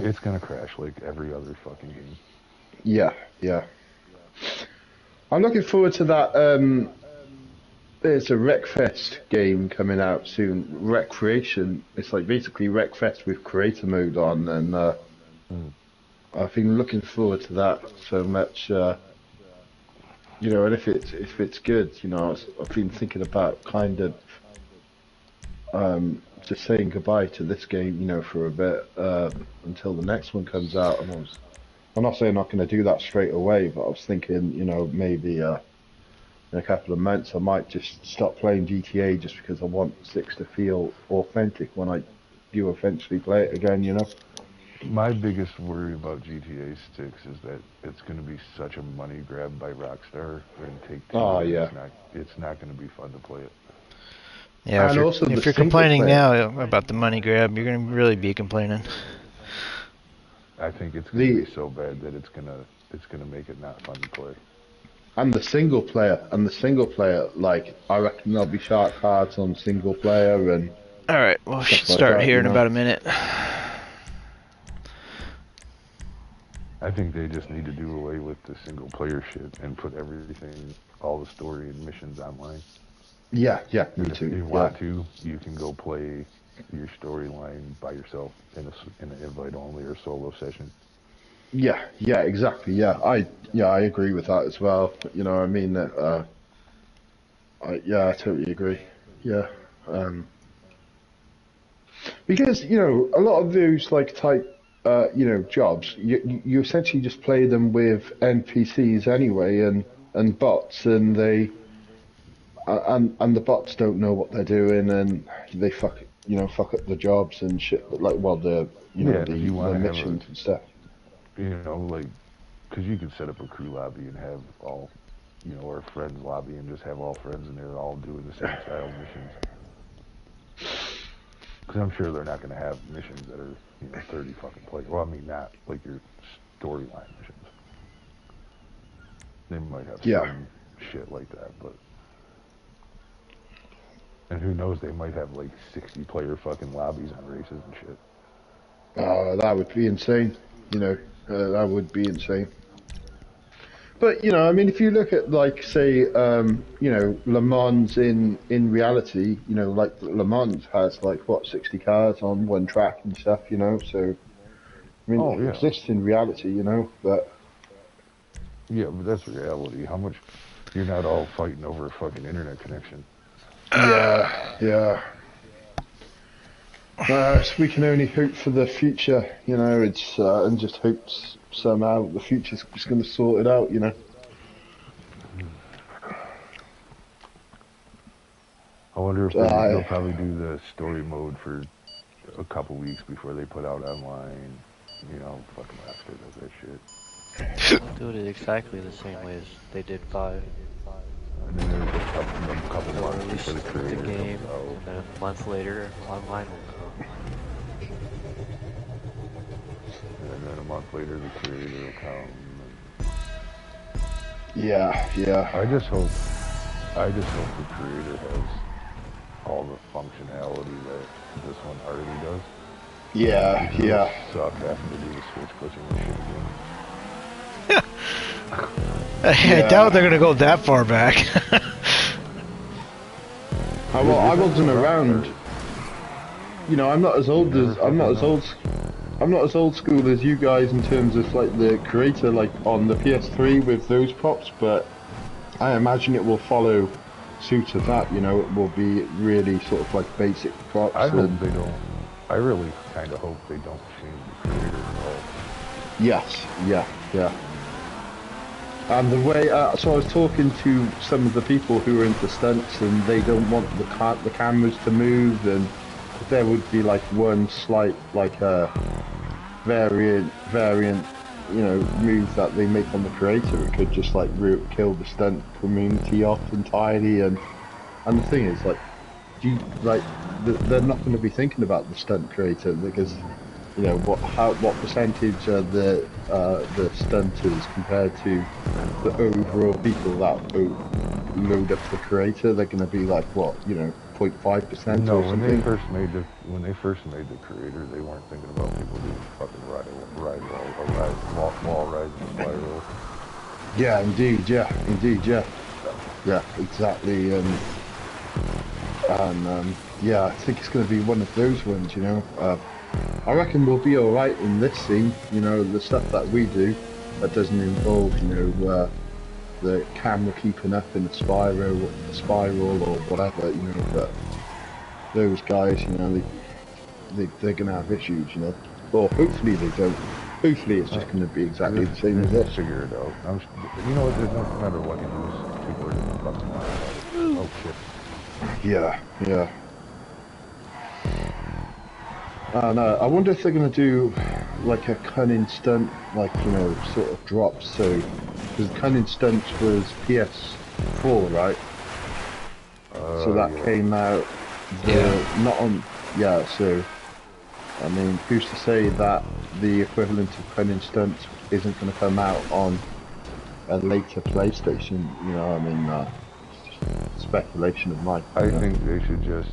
It's gonna crash like every other fucking game. Yeah, yeah. I'm looking forward to that. There's a Wreckfest game coming out soon. Recreation. It's like basically Wreckfest with creator mode on, and Mm. I've been looking forward to that so much. And if it's good, I've been thinking about kind of just saying goodbye to this game, for a bit until the next one comes out. And I'm not saying I'm not going to do that straight away, but I was thinking, maybe in a couple of months I might just stop playing GTA just because I want six to feel authentic when I do eventually play it again. My biggest worry about GTA 6 is that it's going to be such a money grab by Rockstar and Take-Two Oh that yeah, it's not going to be fun to play it. Yeah, and also the if you're single complaining player. now about the money grab, you're gonna really be complaining. I think it's going to be The so bad that it's gonna make it not fun to play. and the single player, like I reckon there'll be shark cards on single player and All right, well, we should stuff like start that. here in about a minute. I think they just need to do away with the single player shit and put everything, all the story and missions online. Yeah, yeah, me And if too. you Yeah, want to, you can go play your storyline by yourself in an invite only or solo session. yeah, yeah, exactly. Yeah, I agree with that as well. I mean, I totally agree. Yeah, um, because a lot of those like type jobs, you essentially just play them with NPCs anyway, and bots, and and the bots don't know what they're doing, and they fuck up the jobs and shit. Like, well, the Yeah, and if the you the want to have missions and stuff. like, because you can set up a crew lobby and have all, or a friends lobby and just have all friends and they're all doing the same style missions. Because I'm sure they're not going to have missions that are, 30 fucking players. Well, I mean, not like your storyline missions. They might have Yeah. some shit like that, but. And who knows, they might have like 60 player fucking lobbies and races and shit. That would be insane. That would be insane. But I mean, if you look at like say, Le Mans in reality, like Le Mans has like what 60 cars on one track and stuff. So I mean, Oh, it yeah. exists in reality. But Yeah, but that's reality. How much. You're not all fighting over a fucking internet connection. yeah, yeah. So we can only hope for the future. It's and just hope somehow the future's just going to sort it out. I wonder if they'll I probably do the story mode for a couple weeks before they put out online. Fucking Rockstar does that shit. They'll do it exactly the same way as they did 5. And then there's a couple They'll months release before the the creator game, comes out. and then a month later, online will come. And then a month later, the creator will come. yeah, yeah. I just hope the creator has all the functionality that this one already does. Yeah, It will yeah. suck having to do the switch glitching and shit again. I doubt they're gonna go that far back. I wasn't around. I'm not as old as I'm not as old school as you guys in terms of like the creator like on the PS3 with those props, but I imagine it will follow suit of that. It will be really sort of like basic props. I hope they don't. I really kind of hope they don't change the creator at all. Yes, yeah, yeah. And the way, so I was talking to some of the people who are into stunts, and they don't want the cameras to move, and there would be like one slight like variant, move that they make on the creator. It could just like kill the stunt community off entirely, and the thing is like, they're not going to be thinking about the stunt creator because what percentage are the stunters compared to the overall people that load up the creator? They're going to be like what 0.5% No, or when they something. first made the creator, they weren't thinking about people doing fucking wall rides and spirals. Yeah, indeed, yeah, exactly. Yeah, I think it's going to be one of those ones, you know. I reckon we'll be all right in this scene, you know, the stuff that we do that doesn't involve, you know, the camera keeping up in a spiral or whatever, you know. But those guys, you know, they're going to have issues, you know. Or hopefully they don't. Hopefully it's just going to be exactly the same as Just this. figure it out. You know what? No matter what you do, people are gonna fucking lie about it. Oh shit. Yeah, yeah. And I wonder if they're going to do like a cunning stunt, like, you know, sort of drops. So, because cunning stunts was PS4, right? So that Yeah. came out not on. Yeah, so I mean, who's to say that the equivalent of cunning stunts isn't going to come out on a later PlayStation? You know, I mean, it's just speculation of mine. I think they should just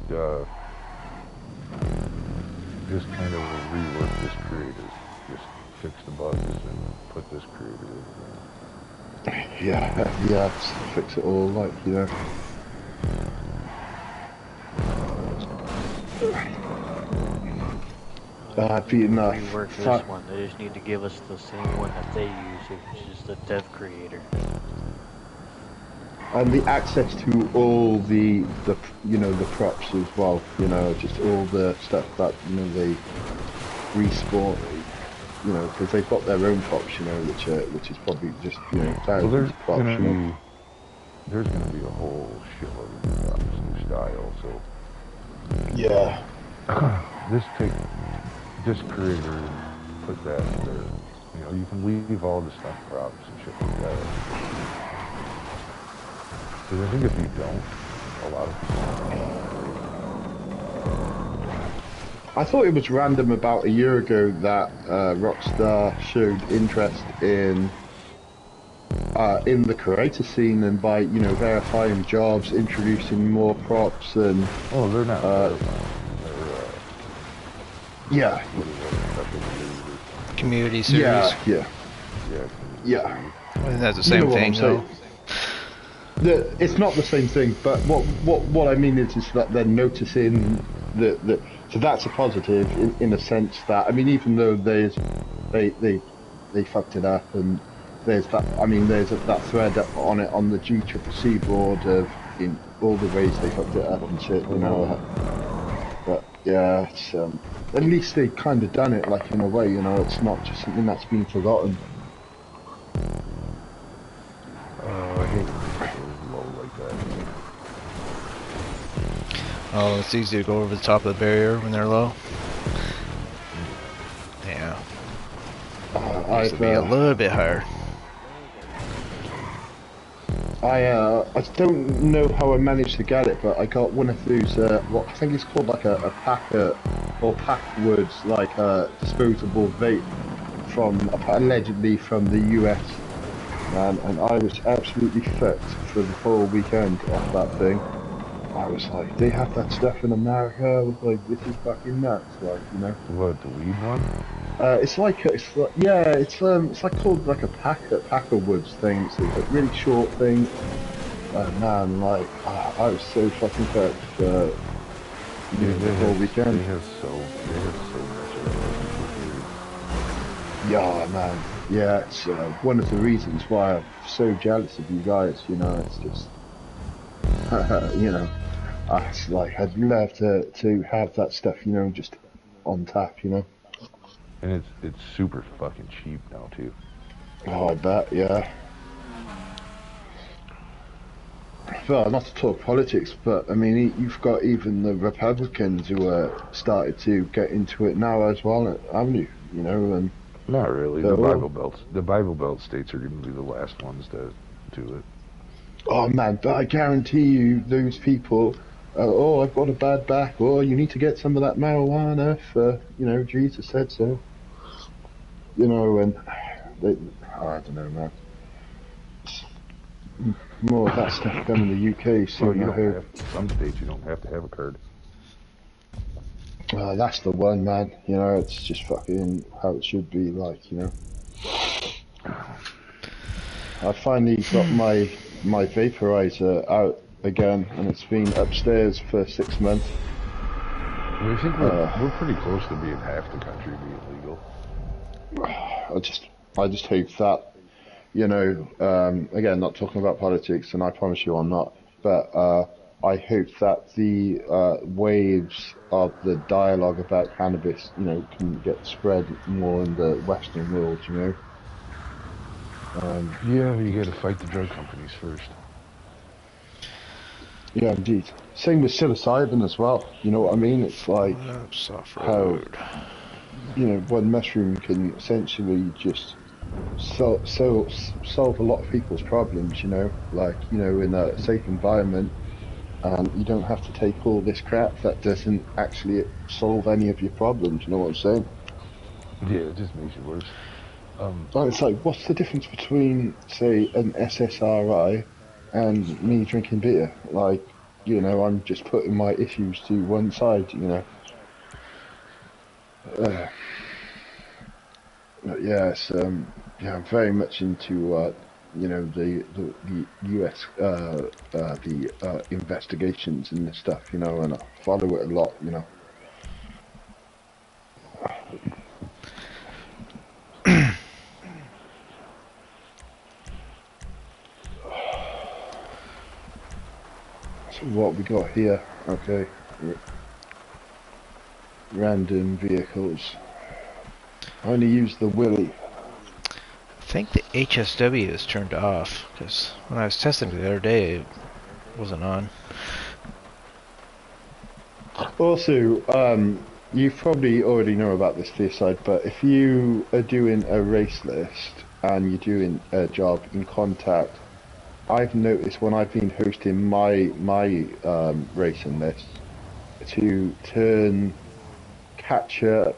kind of rework this creator. Just fix the bugs and put this creator in again. Yeah, yeah, just fix it all, like, you know. Being Rework this one. They just need to give us the same one that they use, which is just a dev creator. and the access to all the you know, the props as well, you know, just all the stuff that, you know, they respawn, you know, because they've got their own props, you know, which is probably just, you know, thousands of props, you know. There's gonna be a whole shitload of new props, new style. So Yeah. this creator and put that there. You know, you can leave all the stuff props and shit like that. Because I think if you don't, a lot of people. I thought it was random about a year ago that Rockstar showed interest in the creator scene, and by, you know, verifying jobs, introducing more props, and Oh, they're not. Yeah. Community series. Yeah. Isn't that the You same know what thing I'm though? It's not the same thing, but what I mean is that they're noticing that so that's a positive in a sense that, I mean, even though they fucked it up, and there's that, I mean, there's that thread on it on the GCCC board of in all the ways they fucked it up and shit, you know. But yeah, it's at least they kind of done it, like, in a way, you know. It's not just something that's been forgotten. I hate when it goes low like that. Oh, it's easy to go over the top of the barrier when they're low. Yeah. Needs to be a little bit higher. I don't know how I managed to get it, but I got one of those, what I think it's called like a packet, or Packwood's, like a disposable vape from, allegedly from the US, and I was absolutely fucked for the whole weekend off that thing. I was like, they have that stuff in America. I was like, this is fucking nuts, like, you know. What, the weed one? It's like yeah, it's like called like a Packerwoods thing. It's a really short thing. Man, like, I was so fucking fucked for the whole weekend. They have so much of it. Yeah, man. Yeah, it's one of the reasons why I'm so jealous of you guys. You know, it's just, you know, it's like I'd love to have that stuff, you know, just on tap, you know. And it's super fucking cheap now too. Oh, I bet, yeah. Well, not to talk politics, but I mean, you've got even the Republicans who are started to get into it now as well, haven't you? You know, and Not really. The Bible Belt states are going to be the last ones to do it. oh man, but I guarantee you, those people, oh, I've got a bad back, or you need to get some of that marijuana for, you know, Jesus said so. You know, and they, I don't know, man. more of that stuff done in the UK Well, soon, you I don't hope. have, some states you don't have to have a card. That's the one, man. You know, it's just fucking how it should be, like, you know. I finally got my vaporizer out again, and it's been upstairs for 6 months. We think we're pretty close to being half the country being legal. I just hope that, you know, again, not talking about politics, and I promise you I'm not, but I hope that the waves of the dialogue about cannabis, you know, can get spread more in the Western world, you know. Yeah, you got to fight the drug companies first. Yeah, indeed. Same with psilocybin as well. You know what I mean? It's like Soft how, road. you know, one mushroom can essentially just solve a lot of people's problems, you know, like, you know, in a safe environment, and you don't have to take all this crap that doesn't actually solve any of your problems, you know what I'm saying? Yeah, it just makes it worse. Like, it's like, what's the difference between, say, an SSRI and me drinking beer? Like, you know, I'm just putting my issues to one side, you know. But yeah, it's, yeah, I'm very much into, you know, the US, the investigations and this stuff, you know, and I follow it a lot, you know. So what we got here, okay, random vehicles. I only use the Willy. I think the HSW is turned off, because when I was testing it the other day, it wasn't on. Also, you probably already know about this to your side, but if you are doing a race list and you're doing a job in Contact, I've noticed when I've been hosting my racing list to turn turn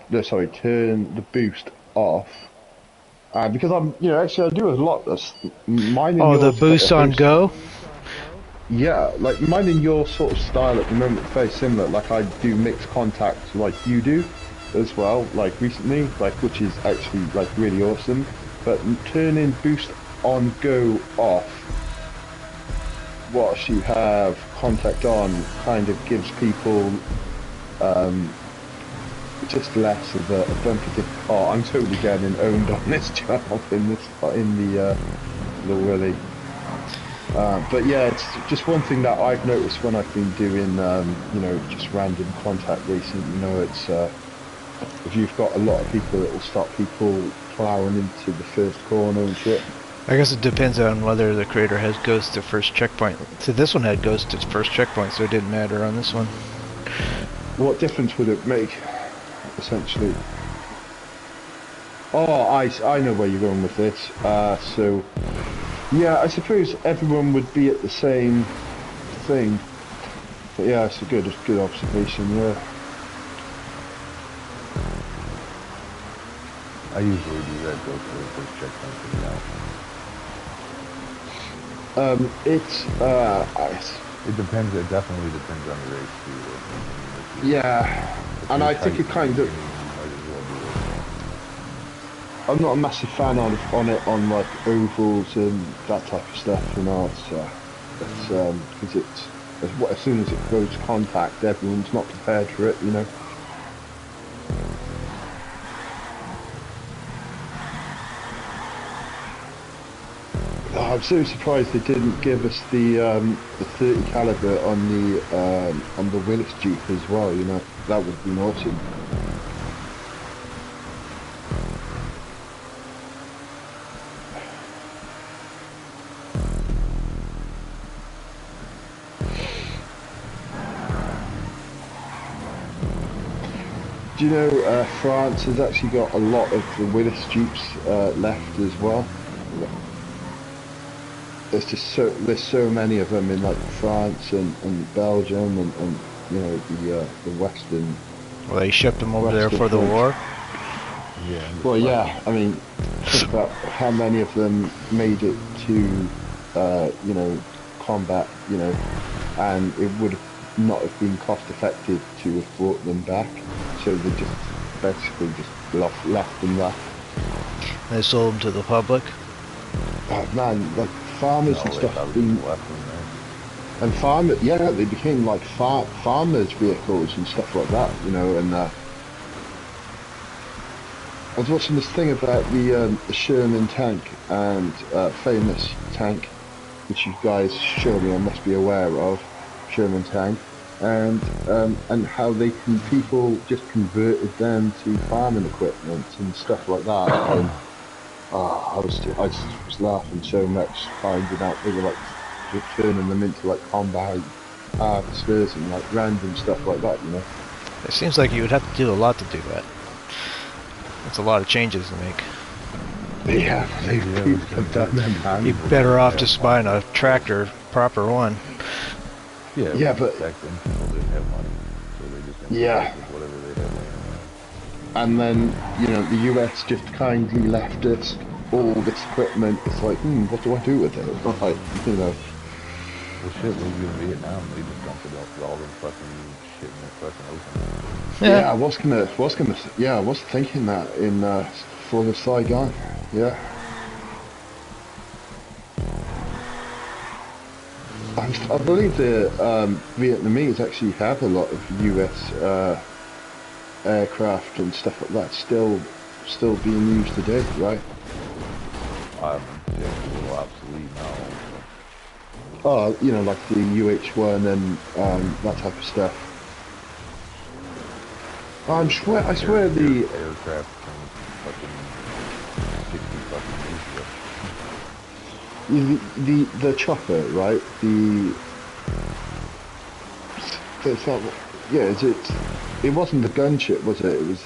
the boost off. Because you know, actually I do a lot of mine and Oh, the yours boost on go? Yeah, like mine and your sort of style at the moment is very similar. Like I do mixed contacts like you do as well, like recently, like which is actually like really awesome. But turning boost on go off whilst you have contact on kind of gives people just less of a bumpy oh, I'm totally getting owned on this job in the Willy. But yeah, it's just one thing that I've noticed when I've been doing, you know, just random contact racing. You know, it's if you've got a lot of people, it will stop people plowing into the first corner and shit. I guess it depends on whether the creator has ghost to first checkpoint. So this one had ghost to first checkpoint, so it didn't matter on this one. What difference would it make, essentially? Oh, I know where you're going with this. So, yeah, I suppose everyone would be at the same thing. But yeah, it's a good observation, yeah. I usually do that, go for the first checkpoint for the out. It depends, it definitely depends on the race too. Yeah, and I think it kind of... I'm not a massive fan on it on like ovals and that type of stuff, you know. It's because as soon as it goes contact, everyone's not prepared for it, you know. Oh, I'm so surprised they didn't give us the 30 caliber on the Willis Jeep as well, you know. That would have been awesome. Do you know France has actually got a lot of the Willis Jeeps left as well? There's so many of them in like France and Belgium and you know the Western. Well, they shipped them over there for the war. Yeah. Well, yeah. I mean, think about how many of them made it to you know, combat, you know, and it would have not have been cost effective to have brought them back. So they just basically just left them there. They sold them to the public. Man, like farmers and they stuff probably been, just left them there. and farmers, yeah, they became like farmers' vehicles and stuff like that, you know. And I was watching this thing about the Sherman tank and famous tank, which you guys surely must be aware of, Sherman tank, and how people just converted them to farming equipment and stuff like that. And I just was laughing so much finding out they were like turning them into like combat harvesters and like random stuff like that, you know. It seems like you would have to do a lot to do that. That's a lot of changes to make. Yeah, they've done them, man. You're better off just buying a tractor, proper one. Yeah, but back then people didn't have money, so they just yeah, with whatever they had laying around. and then you know the US just kindly left us all this equipment. It's like, what do I do with it? Like, you know. Well, shit, when we were in Vietnam, they just dumped it off all them fucking shit in the fucking ocean. Yeah, I was thinking that in for the Saigon. Yeah. I believe the Vietnamese actually have a lot of US aircraft and stuff like that still being used today, right? Yeah, it's a little obsolete now. Oh, you know, like the UH-1 and that type of stuff. I swear the aircraft from fucking 60 fucking years ago. the chopper, right? It's not, yeah, it wasn't the gunship, was it? It was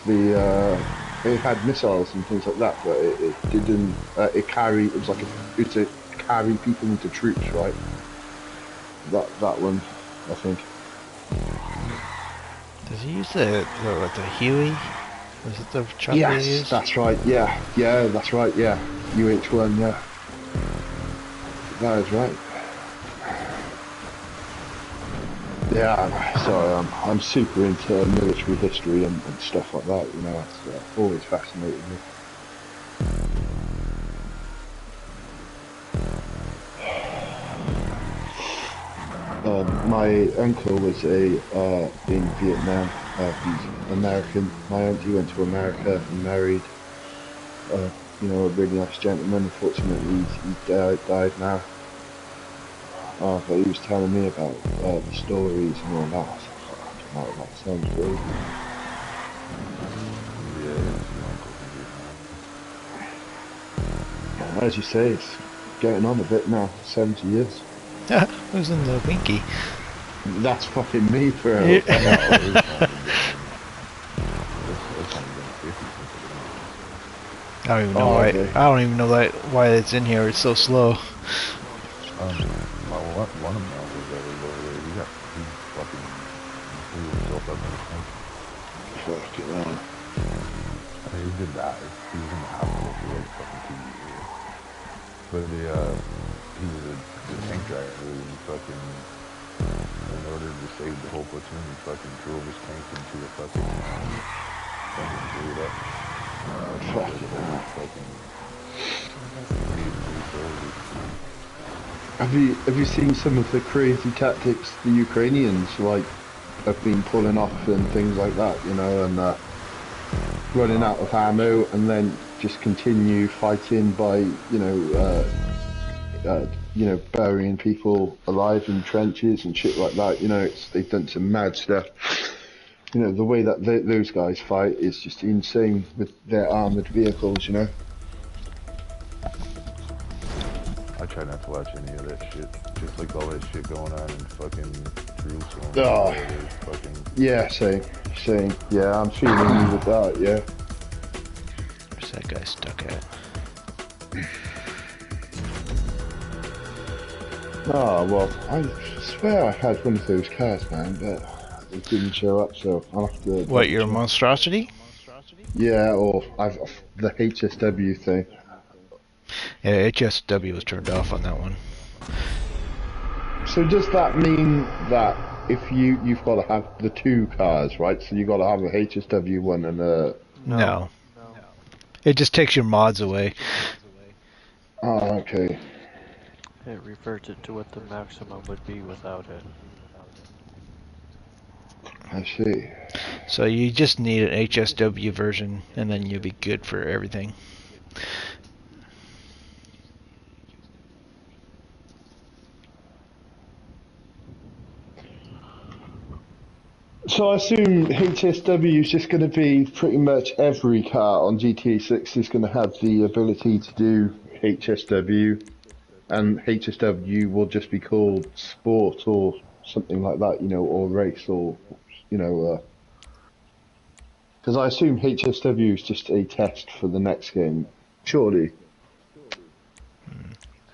it had missiles and things like that, but it didn't. It was like it's to carry people into troops, right? That one, I think. Does he use the Huey? Was it the chopper he Yes, used? that's right. Yeah, that's right. Yeah, UH-1. Yeah, that is right. Yeah, so I'm super into military history and stuff like that. You know, it's always fascinated me. My uncle was in Vietnam. He's American. My auntie went to America and married, you know, a really nice gentleman. Unfortunately, he's died now. But he was telling me about the stories and all that. I was like, oh, that sounds great. Yeah, As you say, it's getting on a bit now. 70 years. Who's in the winky? That's fucking me for a Yeah. I don't even know why. okay. I don't even know why it's in here. It's so slow. One of them was over there. He fucking blew himself up in the tank. Fuck it, man. I mean, he did die. He was in the hospital for like fucking 2 years. But he was a tank driver and fucking, in order to save the whole platoon, he fucking drove his tank into a fucking blew it up. Fuck it, man. Fucking Have you seen some of the crazy tactics the Ukrainians like have been pulling off and things like that, you know, and running out of ammo and then just continue fighting by, burying people alive in trenches and shit like that. You know, they've done some mad stuff. You know, the way that those guys fight is just insane with their armored vehicles, you know. I try not to watch any of that shit. Just like all that shit going on in fucking Jerusalem. Oh. Fucking... Yeah, same. Yeah, I'm feeling you with that, yeah. Where's that guy stuck at? Oh, well, I swear I had one of those cars, man, but it didn't show up, so I'll have to... What, your monstrosity? Yeah, or the HSW thing. Yeah, HSW was turned off on that one. So does that mean that if you've got to have the two cars, right? So you've got to have a HSW one and a... No. It just takes your mods away. Oh, okay. It reverts it to what the maximum would be without it. I see. So you just need an HSW version, and then you'll be good for everything. So I assume HSW is just going to be pretty much every car on GTA 6 is going to have the ability to do HSW, and HSW will just be called Sport or something like that, or Race or, because I assume HSW is just a test for the next game, surely.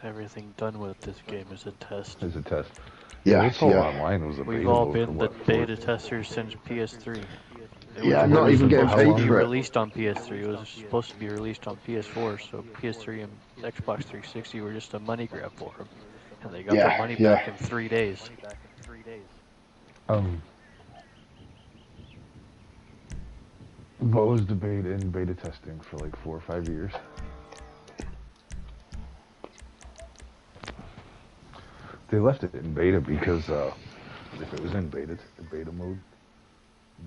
Everything done with this game is a test. As a test. Yeah, this whole yeah. online was We've all available been for the what, beta testers since PS3. Yeah, I'm not even getting supposed to paid be for it. released on PS3. It was supposed to be released on PS4, so PS3 and Xbox 360 were just a money grab for them. And they got their money back in 3 days. What was debated in beta testing for like 4 or 5 years? They left it in beta because if it was in beta mode,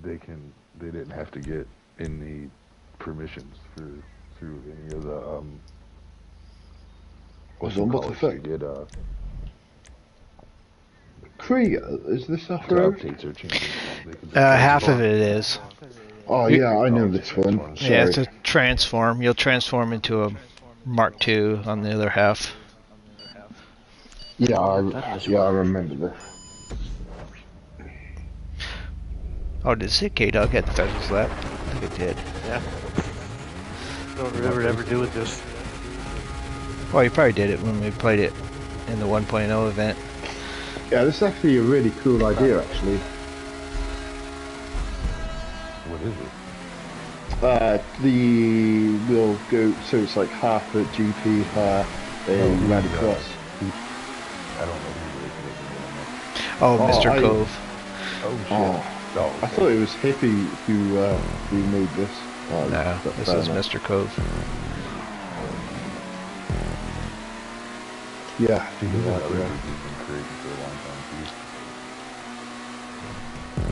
they didn't have to get any permissions through any of the What the fuck? They did Krieg, is this a the road? updates or changes. Half of it is. Oh yeah, I know this one. Sorry. Yeah, it's a transform. You'll transform into a Mark II on the other half. Yeah, I remember this. Oh, did it say K-Dog had the Fezzel's Lap? I think it did. Yeah. Don't remember ever doing this. Well, you probably did it when we played it in the 1.0 event. Yeah, this is actually a really cool idea, actually. What is it? We'll go, so it's like half a GP, half a Rallycross. I don't know who it is. Oh, Mr. Cove. Oh shit. I thought it was Hippie who made this. No, this is Mr. Cove. Yeah. There's other people who've been creating for a long time too.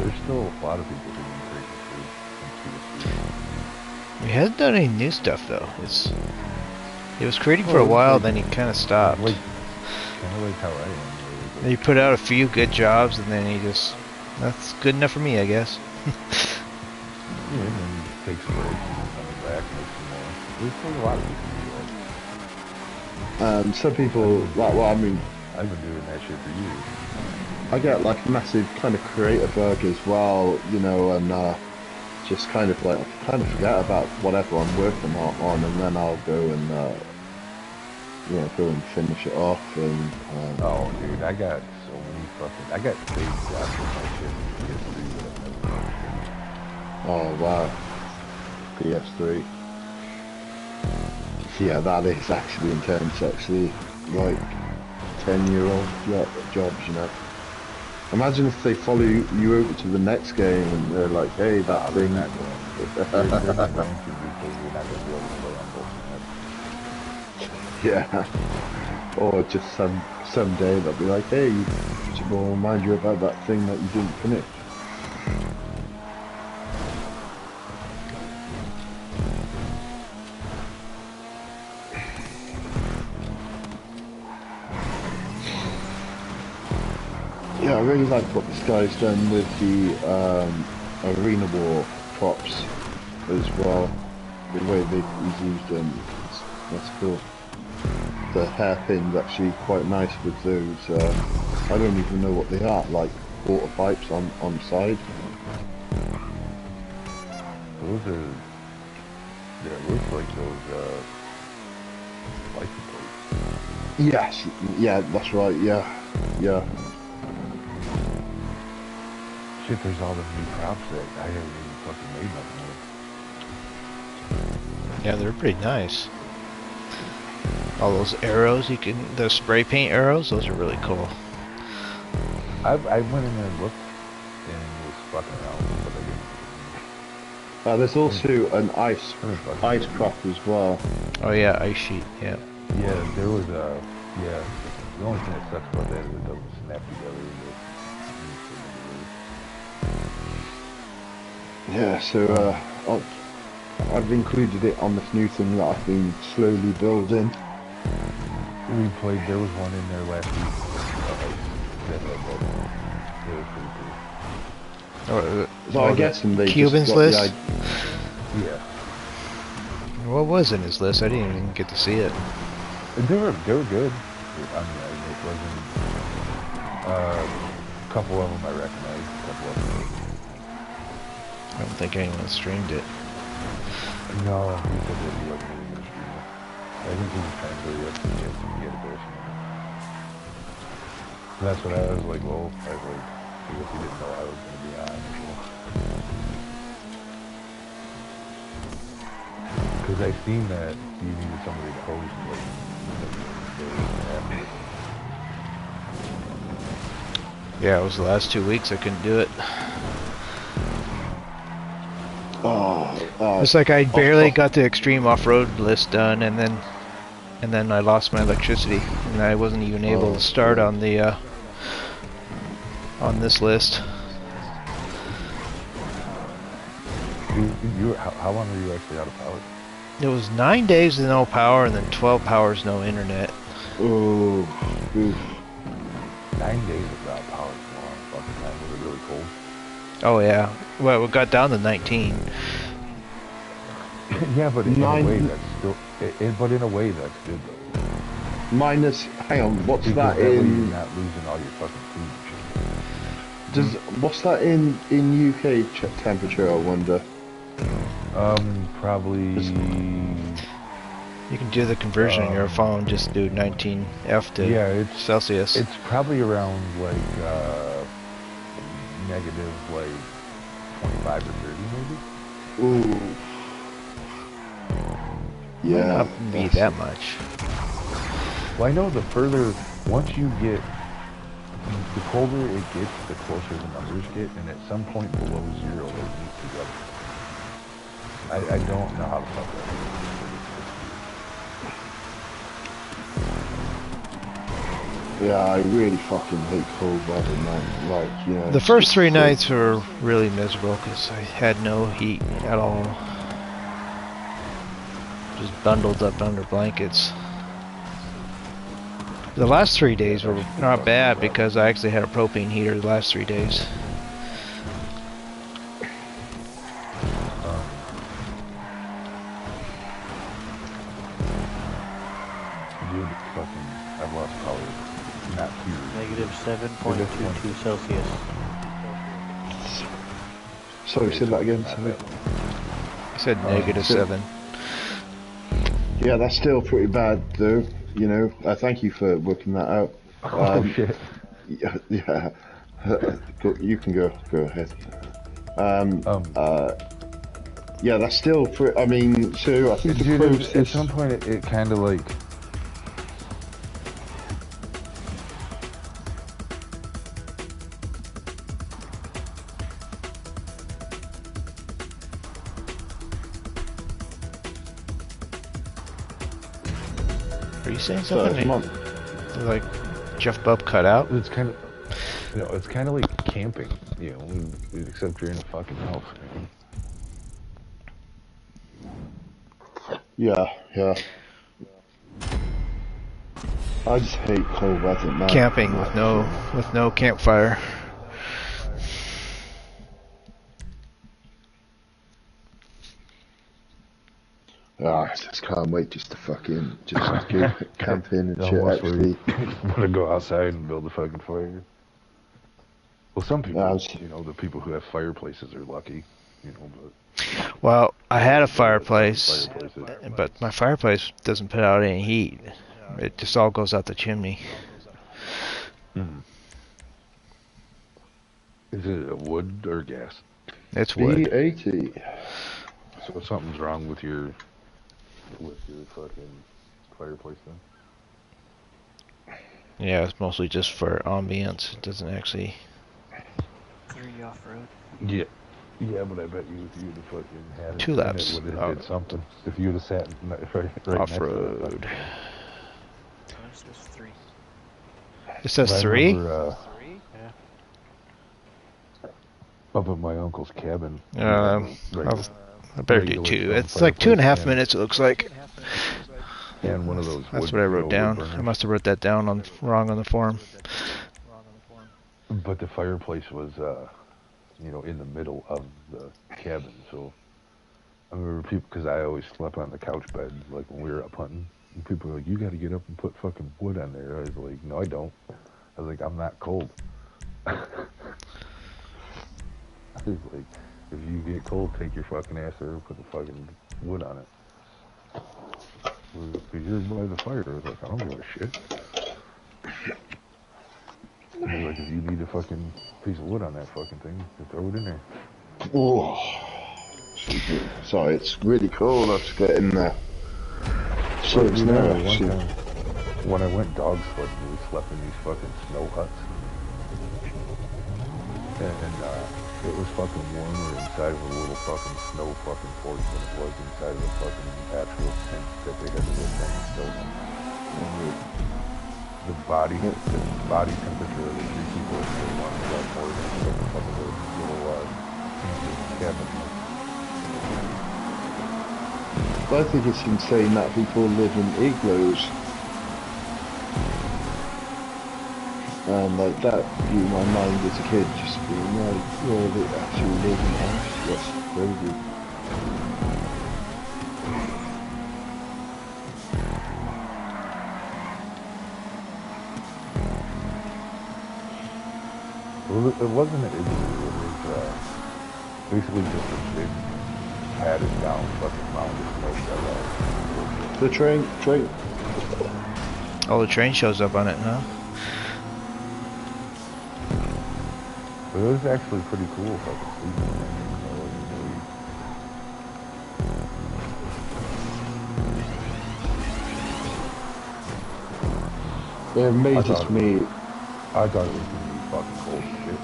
There's still a lot of people who've been creating for He hasn't done any new stuff though. He was creating for a while, then he kind of stopped. kind of like how I am. He put out a few good jobs, and then he just, that's good enough for me, I guess. Yeah, and then he takes a break and then comes back and makes some more. There's still a lot of people who do that. Some people, I mean, I've been doing that shit for years. I get like a massive kind of creator bug as well, and just kind of like, I kind of forget about whatever I'm working on, and then I'll go and, go and finish it off, and... Oh, dude, I got so many I got saved jobs for my shit in PS3 that I've never finished. Oh, wow. PS3. Yeah, that is actually intense, actually. Like, 10-year-old jobs, Imagine if they follow you over to the next game and they're like, hey, that thing... They're not going to because you're not going to be able to play on both of them. Yeah. Or just someday they'll be like, hey, we'll remind you about that thing that you didn't finish. Yeah, I really like what this guy's done with the Arena War props as well. The way he's used them, that's cool. The hairpin's actually quite nice with those. I don't even know what they are, like water pipes on the side. Those are... It looks like those, license plates. Yes, yeah, that's right, yeah. Shit, there's all the new props that I haven't even fucking made nothing with. Yeah, they're pretty nice. All those arrows the spray paint arrows, those are really cool. I went in there and looked and was fucking around, but I didn't. There's also an ice crop as well. Oh yeah, ice sheet. Yeah. Yeah, there was a yeah. The only thing that sucks about that is it doesn't snap together. Yeah, so I've included it on this new thing that I've been slowly building. We played. There was one in there last week. That it was pretty cool. So I guess they Cuban's just list. Yeah. What was in his list? I didn't even get to see it. They were good. I mean, it wasn't. A couple of them I recognized. A couple of them. I don't think anyone streamed it. No, he said that he wasn't really going to stream it. I think he was trying to hurry up to get a version. That's what I was like. Well, I was like, I guess he didn't know I was going to be on. Because I seen that you needed somebody to host like. Yeah, it was the last 2 weeks I couldn't do it. It's like I barely got the extreme off-road list done, and then I lost my electricity, and I wasn't even able to start on the on this list. How long were you actually out of power? It was 9 days with no power, and then 12 hours no internet. Oh, 9 days without power is a long fucking time. Was it really cold? Oh yeah. Well, we got down to 19. Yeah, but in a way that's still. But in a way that's good though. Minus, hang on, what's Because that way you're in? not losing all your fucking food and shit. What's that in UK temperature? I wonder. Probably. You can do the conversion on your phone. Just do 19F to it's Celsius. It's probably around like negative like 25 or 30 maybe. Ooh. Yeah. Might not be that much. Well, I know the further once you get, the colder it gets, the closer the numbers get, and at some point below zero, it needs to go. I don't know how to fuck that. Yeah, I really fucking hate cold weather, man. Like, you know. The first 3 nights were really miserable because I had no heat at all. Just bundled up under blankets. The last 3 days were not bad because I actually had a propane heater the last 3 days. Dude, fucking, I've lost power. Not here. Negative 7.22 Celsius. Sorry, say that again. Sorry. I said negative 7. Yeah, that's still pretty bad, though. You know, thank you for working that out. Oh shit. Yeah. You can go ahead. Yeah, that's still pretty. I mean, so I think the closest. At some point, it kind of like. Are you saying something? Like Jeff Bub cut out? It's kind of, it's kind of like camping, except you're in a fucking house. Yeah. I just hate cold weather, man. Camping with no campfire. I just can't wait just to fucking go camping and shit. Actually, want to go outside and build a fucking fire. Well, some people, the people who have fireplaces are lucky, but. Well, I had a fireplace, but my fireplace doesn't put out any heat. It just all goes out the chimney. Mm. Is it wood or gas? It's wood. B80. So something's wrong with your fucking fireplace then. Yeah, it's mostly just for ambience. It doesn't actually. 3 off-road. Yeah. Yeah, but I bet you if you'd have fucking had it, 2 then laps. it would have did something. If you'd have sat right next to it. Off-road. Mine says 3. It says I 3? remember, 3? Yeah. up at my uncle's cabin. I better do 2. It's like 2.5 minutes, it looks like. And one of those That's wood, what I wrote wood down. burners. I must have wrote that down wrong on the form. But the fireplace was, in the middle of the cabin. So I remember people, because I always slept on the couch bed, like when we were up hunting. And people were like, "You got to get up and put fucking wood on there." I was like, "No, I don't." I was like, "I'm not cold." I was like, "If you get cold, take your fucking ass there and put the fucking wood on it." Because you're by the fire. I was like, "I don't give a shit." And they're like, "If you need a fucking piece of wood on that fucking thing, just throw it in there." Oh, sorry, it's really cold. I was getting there. So it's now one time when I went dog sledding, we slept in these fucking snow huts. And it was fucking warmer inside of a little fucking snow fucking fort than it was inside of a fucking actual tent that they had to live down in building. The body temperature of the 3 people in the one was more than some of those little cabins. I think it's insane that people live in igloos. And like that blew my mind as a kid, just being like, they actually live in a house. That's crazy. Well, it wasn't an igloo, it was basically just a big padded down fucking mound of snow. The train. Oh, the train shows up on it, huh? But it was actually pretty cool if I could sleep in it. It amazes me. I thought it was going to be fucking cold as shit.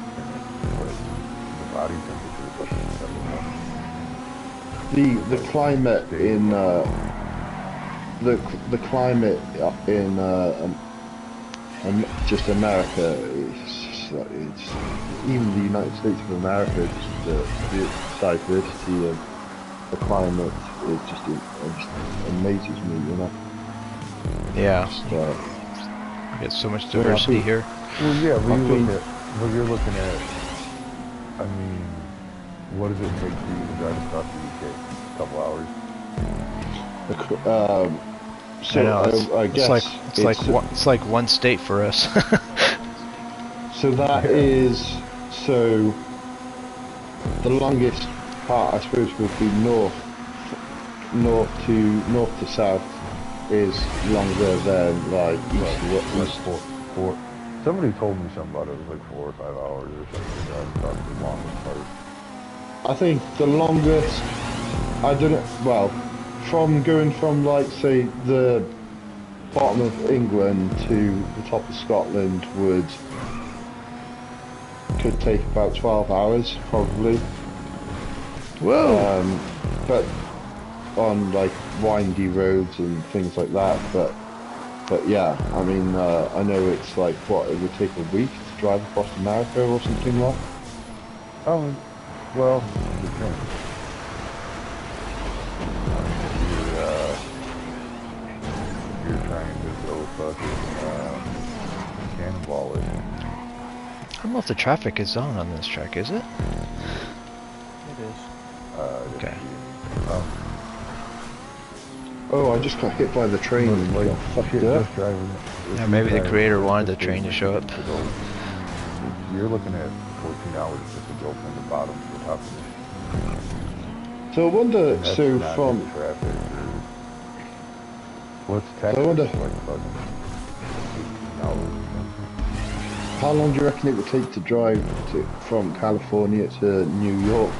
But the body temperature was The climate in the climate in just America is just like, it's even the United States of America, just the diversity of the climate it just amazes me, Yeah. Just, Get so much diversity here. Well, yeah, but you're looking at, I mean, what does it take for you to drive across the UK? A couple hours? So I know, I guess it's like one state for us. So that is, so the longest part I suppose would be north to south is longer than like east. Four. Somebody told me something about it. It was like 4 or 5 hours or something. Driving across the longest part. I think the longest, I don't know, well, from going from like say the bottom of England to the top of Scotland could take about 12 hours probably. Whoa! But on like windy roads and things like that, but yeah, I mean, I know it's like what, it would take a week to drive across America or something like. Oh, well, it depends. If you're trying to go fucking cannonball it. I don't know if the traffic is on this track, is it? It is. Okay. Oh, I just got hit by the train and got fucked up. Yeah, maybe the creator wanted the train to show up. You're looking at 14 hours just to go from the bottom to the top of it. So I wonder, That's so not from... in traffic or... What's Texas? I wonder... Like fucking 18 hours. How long do you reckon it would take to drive from California to New York?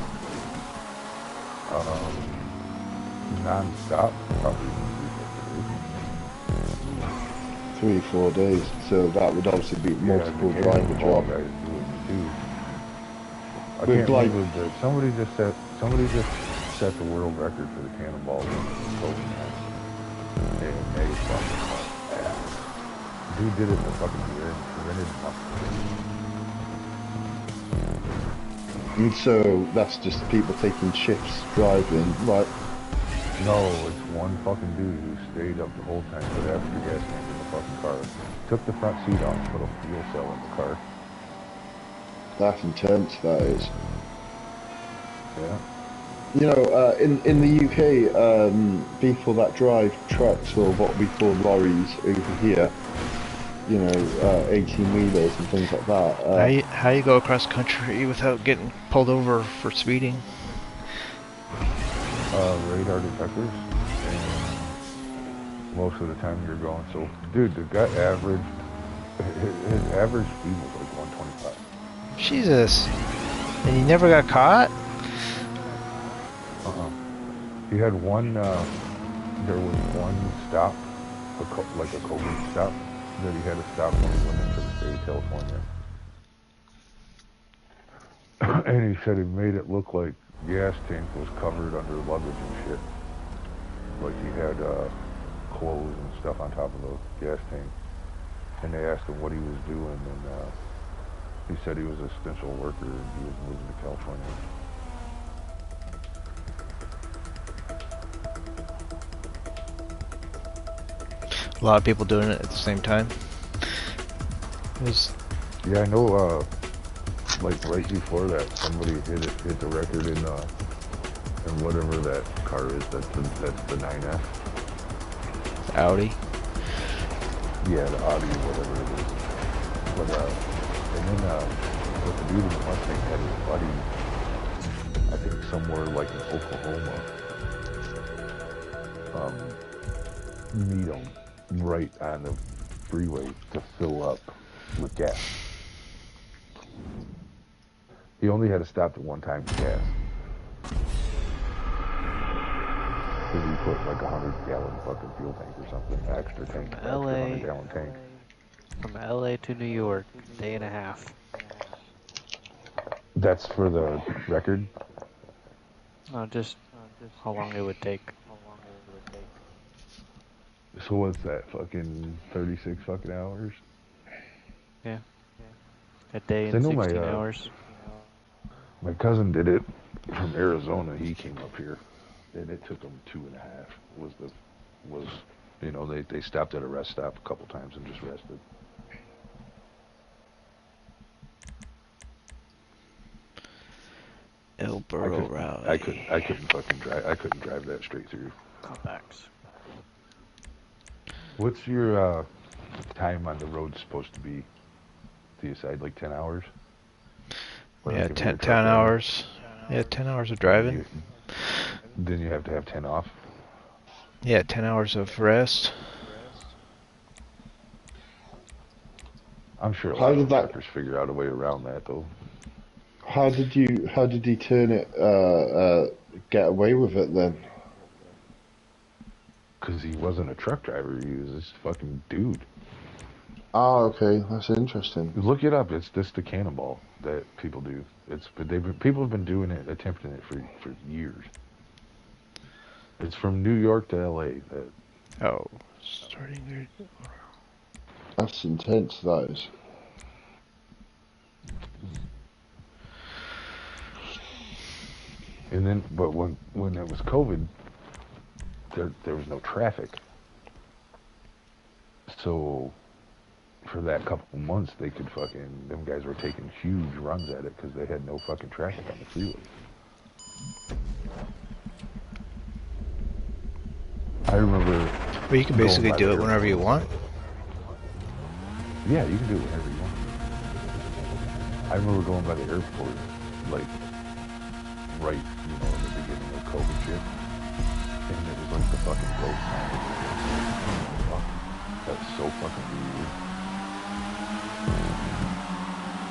Non-stop, probably. 3-4 days. So that would obviously be multiple the driver cannonball jobs. guys do it too. I With can't like, remember somebody just set the world record for the cannonball in COVID match. And they fucking ass. Dude did it in the fucking year and rented and so that's just people taking shifts driving, like. No, it's one fucking dude who stayed up the whole time, put half the gas tank in the fucking car, took the front seat off, put a fuel cell in the car. That's intense, that is. Yeah. You know, in the UK, people that drive trucks, or what we call lorries over here, you know, 18-wheelers and things like that. How you go across country without getting pulled over for speeding? Radar detectors, and most of the time you're going. So, dude, the guy his average speed was like 125. Jesus, and you never got caught? He had one. There was one stop, like a COVID stop, that he had to stop when he went into the state of California. And he said he made it look like gas tank was covered under luggage and shit. Like he had clothes and stuff on top of the gas tank. And they asked him what he was doing, and he said he was an essential worker and he was moving to California. A lot of people doing it at the same time. Yeah, I know. Like right before that, somebody hit the record in whatever that car is. That's the 9F. Audi. Yeah, the Audi or whatever it is. But and then what the dude in the Mustang had his buddy, I think somewhere like in Oklahoma, meet him right on the freeway to fill up with gas. He only had to stop at one time for gas. Because he put like 100-gallon fucking fuel tank or something, extra tank, extra 100-gallon tank. From LA to New York, day and a half. That's for the record? Just how long it would take. So what's that, fucking 36 fucking hours? Yeah. A day and 16 hours. My cousin did it from Arizona. He came up here, and it took him 2.5. Was you know, they stopped at a rest stop a couple times and just rested. El Burro Rally. I couldn't fucking drive. I couldn't drive that straight through. Comebacks. What's your time on the road supposed to be? Do you decide like 10 hours? Or yeah, like 10 hours. Yeah, 10 hours of driving. Then you have to have 10 off? Yeah, 10 hours of rest. I'm sure a lot of truckers figure out a way around that, though. How did he turn it, get away with it then? Because he wasn't a truck driver, he was this fucking dude. Oh, okay, that's interesting. Look it up. It's just the cannonball that people do. People have been doing it, attempting it for years. It's from New York to LA. Oh, starting there. That's intense, that is. And then, but when it was COVID, there was no traffic. So for that couple of months, they could them guys were taking huge runs at it because they had no fucking traffic on the freeway. I remember. Well, you can basically do it whenever you want. Yeah, you can do it whenever you want. I remember going by the airport, like, right, you know, in the beginning of COVID shit, and it was like the fucking ghost town. That's so fucking weird.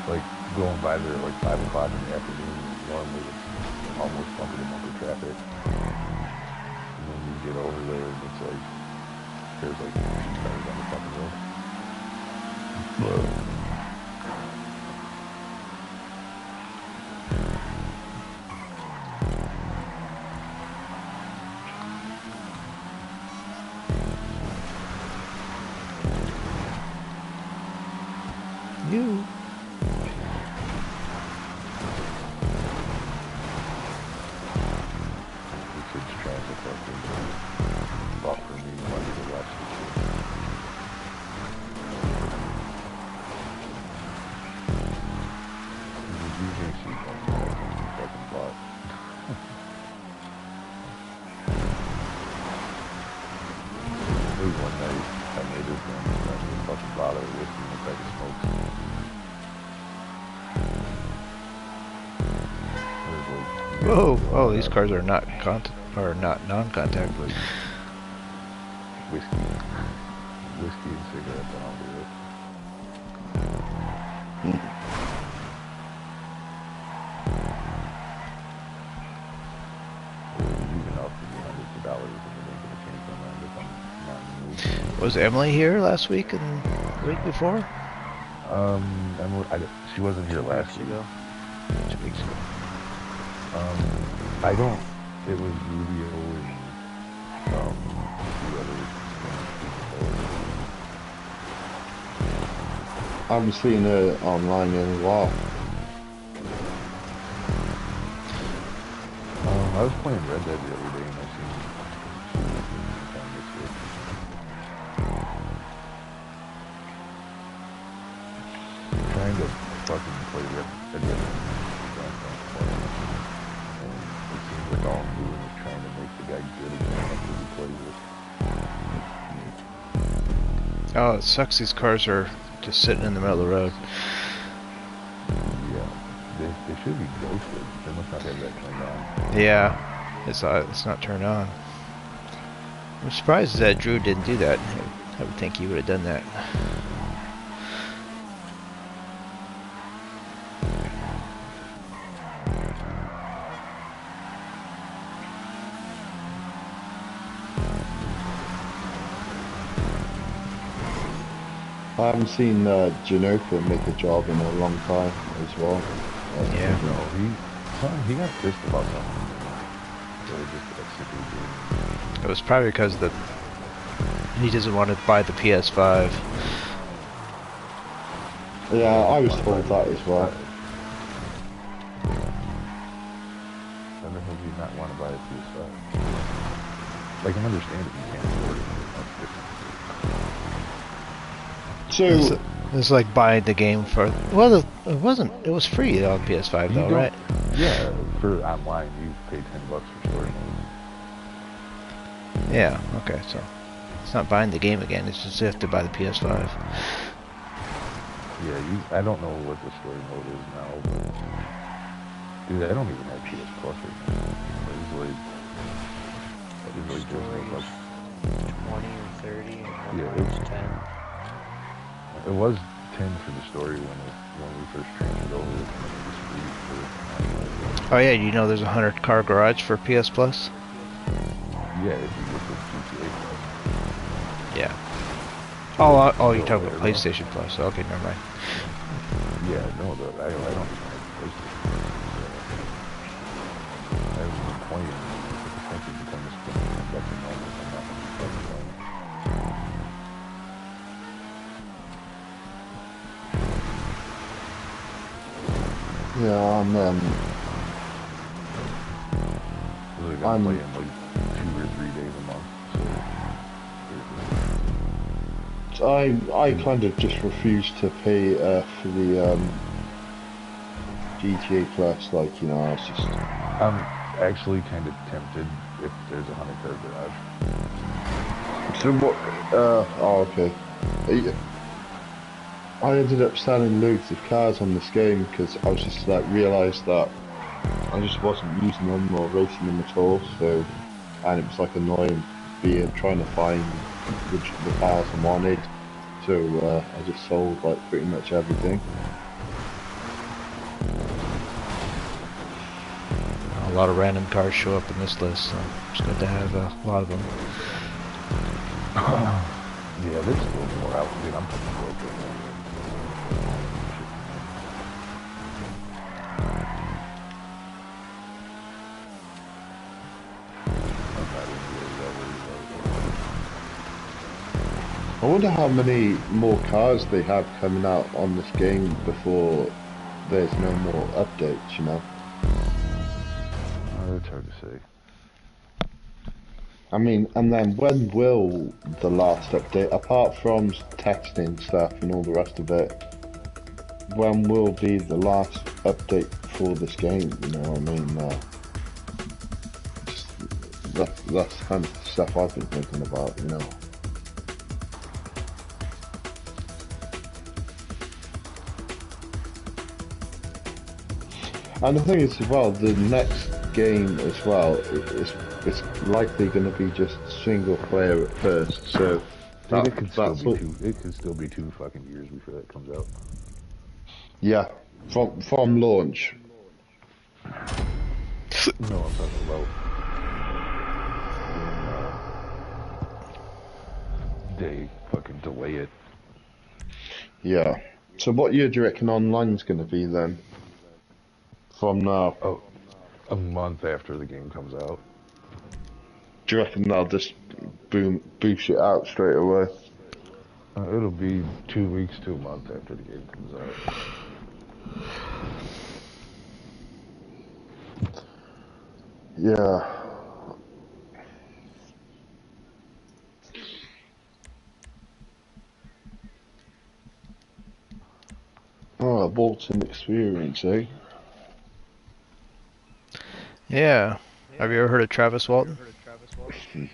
Like, going by there at like 5 o'clock in the afternoon, normally it's almost bumper-to-bumper traffic. And then you get over there and it's like, there's like 2 cars on the fucking road. Well, You. the kids trying to fucking offer me money to watch the shit. The GCCC fucking bought. There was one night I made this one and I made a fucking bottle of whiskey and a pack of smokes. It was like, Whoa! Oh, these cars are not non-contact. like whiskey. Whiskey and cigarettes and all the rest. Even up to me hundreds of dollars and it ain't gonna change my mind if I'm not in the mood. Was Emily here last week and the week before? She wasn't here last Weeks week. ago. 2 weeks ago. I don't. It was Rubio and a few other I haven't seen her online in a while. I was playing Red Dead the other day and I seen she kind of mixed it. Trying to fucking play Red Dead. And it seems like all I'm doing is trying to make the guy good again after he plays it. Oh, it sucks. These cars are just sitting in the middle of the road. Yeah, they should be ghosted. They must not have that turned on. Yeah, it's not turned on. I'm surprised that Drew didn't do that. I would think he would have done that. I haven't seen Janoka make a job in a long time as well. Yeah. No, he got pissed about something. So he just got sick of doing. It was probably because he doesn't want to buy the PS5. Yeah, I was told that as well. Why the hell do you not want to buy a PS5? Like, I can understand if you can't afford it. That's different. So, It's like buying the game for. Well, it wasn't. It was free on PS5 You though, don't- right? Yeah, for online, you pay $10 for story mode. Yeah. Okay, so it's not buying the game again. It's just you have to buy the PS5. Yeah, I don't know what the story mode is now, but dude, I don't even have PS Plus right now. I usually just make like 20 or 30, and one Yeah, was it's- 10. it was 10 for the story when we first transferred over. It was free for Oh yeah, you know there's a 100 car garage for PS Plus. yeah, if you get the GTA Plus. Yeah. Oh, you're talking about PlayStation Plus. Okay, never mind. Yeah, no, I don't even have PlayStation. I haven't been playing. The fuck is become this thing? I'm back to normal. I'm not fucking playing. yeah, Like, I'm I'm- playing like 2 or 3 days a month. I kind of just refuse to pay for the GTA Plus. Like, you know, it's just. I'm actually kind of tempted if there's a 100 car garage. So what? Oh, okay. I ended up selling loads of cars on this game because I was just like realised that I just wasn't using them or racing them at all. So, and it was like annoying trying to find the cars I wanted. So I just sold like pretty much everything. A lot of random cars show up in this list, so it's good to have a lot of them. Yeah, there's still more out. Dude, I'm fucking broke right now. I wonder how many more cars they have coming out on this game before there's no more updates, you know? It's hard to say. I mean, and then when will the last update, apart from texting stuff and all the rest of it, when will be the last update for this game, you know what I mean? That's kind of stuff I've been thinking about, you know? And the thing is as well, the next game as well, it's likely going to be just single player at first, so Dude, it could still be two fucking years before that comes out. Yeah, from launch. No, I'm talking about when they fucking delay it. Yeah. So what year do you reckon online's going to be then? From now? Oh, a month after the game comes out. Do you reckon they'll just boost it out straight away? It'll be 2 weeks to a month after the game comes out. Yeah. Oh, a Bolton experience, eh? Yeah. Have you ever heard of Travis Walton?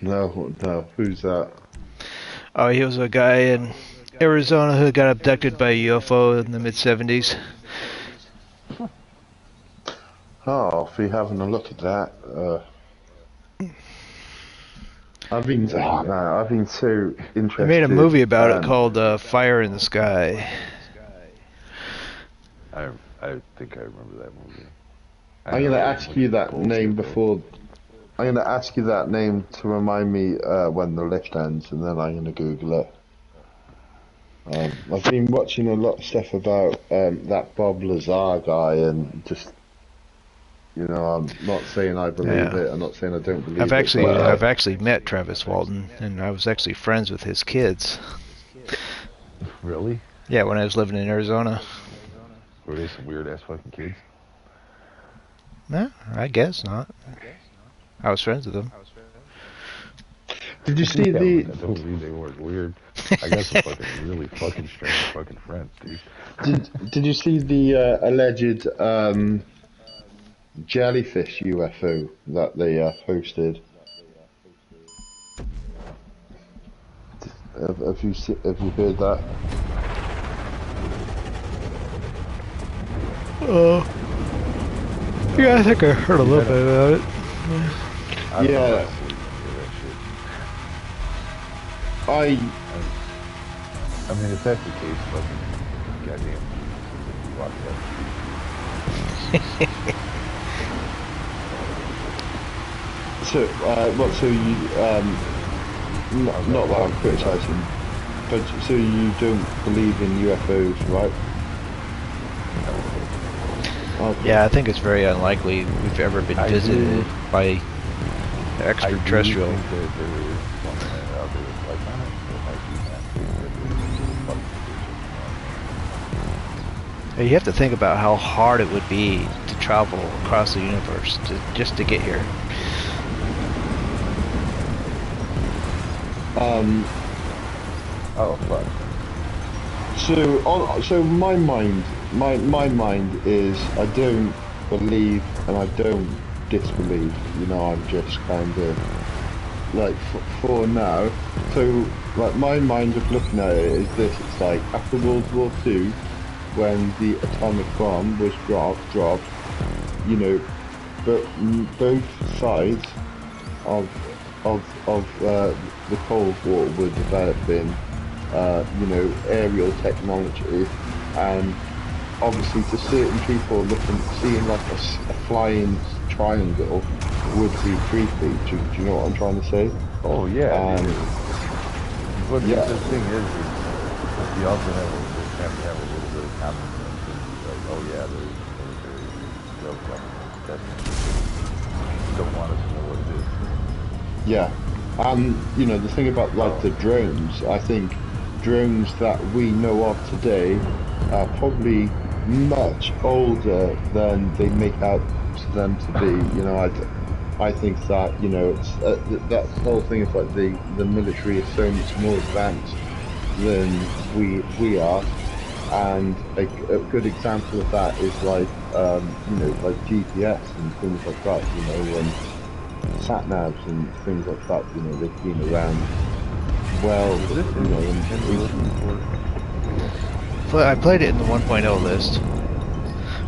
No, who's that? Oh, he was a guy in Arizona who got abducted by a UFO in the mid-70s. Oh, I'll be having a look at that. I've been so interested. They made a movie about it called Fire in the Sky. I think I remember that movie. I'm going to ask you that name before... I'm going to ask you that name to remind me when the lift ends, and then I'm going to Google it. I've been watching a lot of stuff about that Bob Lazar guy, and just, you know, I'm not saying I believe it, I'm not saying I don't believe it. I've actually met Travis Walton, and I was actually friends with his kids. Really? Yeah, when I was living in Arizona. Were they some weird ass fucking kids? No, I guess not. I was friends with them. Did you see the... I don't believe they weren't weird. I got some fucking really fucking strange fucking friends, dude. Did you see the alleged jellyfish UFO that they posted? Have you heard that? Yeah, I think I heard a little bit about it. Yeah. I mean, if that's the case, fucking goddamn, watch that. So, so you, not that I'm criticising, but so you don't believe in UFOs, right? Okay. Yeah, I think it's very unlikely we've ever been visited by extraterrestrial. I do think that there is one planet out there that's like on it, so it might be You have to think about how hard it would be to travel across the universe just to get here. Oh fuck. So my mind is I don't believe and I don't disbelieve. You know, I'm just kind of like for now. So like my mind of looking at it is this: it's like after World War II, when the atomic bomb was dropped. You know, but both sides of the Cold War were developing, you know, aerial technology, and obviously to certain people seeing like a flying triangle would be creepy. Do you know what I'm trying to say? Oh yeah. But yeah. The thing is you also have have to have a little bit of common sense and be like, oh yeah, there's military, real government, that's don't want us to know what it is. Yeah, and you know the thing about like the drones, I think drones that we know of today are probably much older than they make out to them to be. You know, I think that you know it's that whole thing is like the military is so much more advanced than we are, and a good example of that is like you know like GPS and things like that. You know, and sat navs and things like that. You know, they've been around well. Was this You know, in the list before? I played it in the 1.0 list.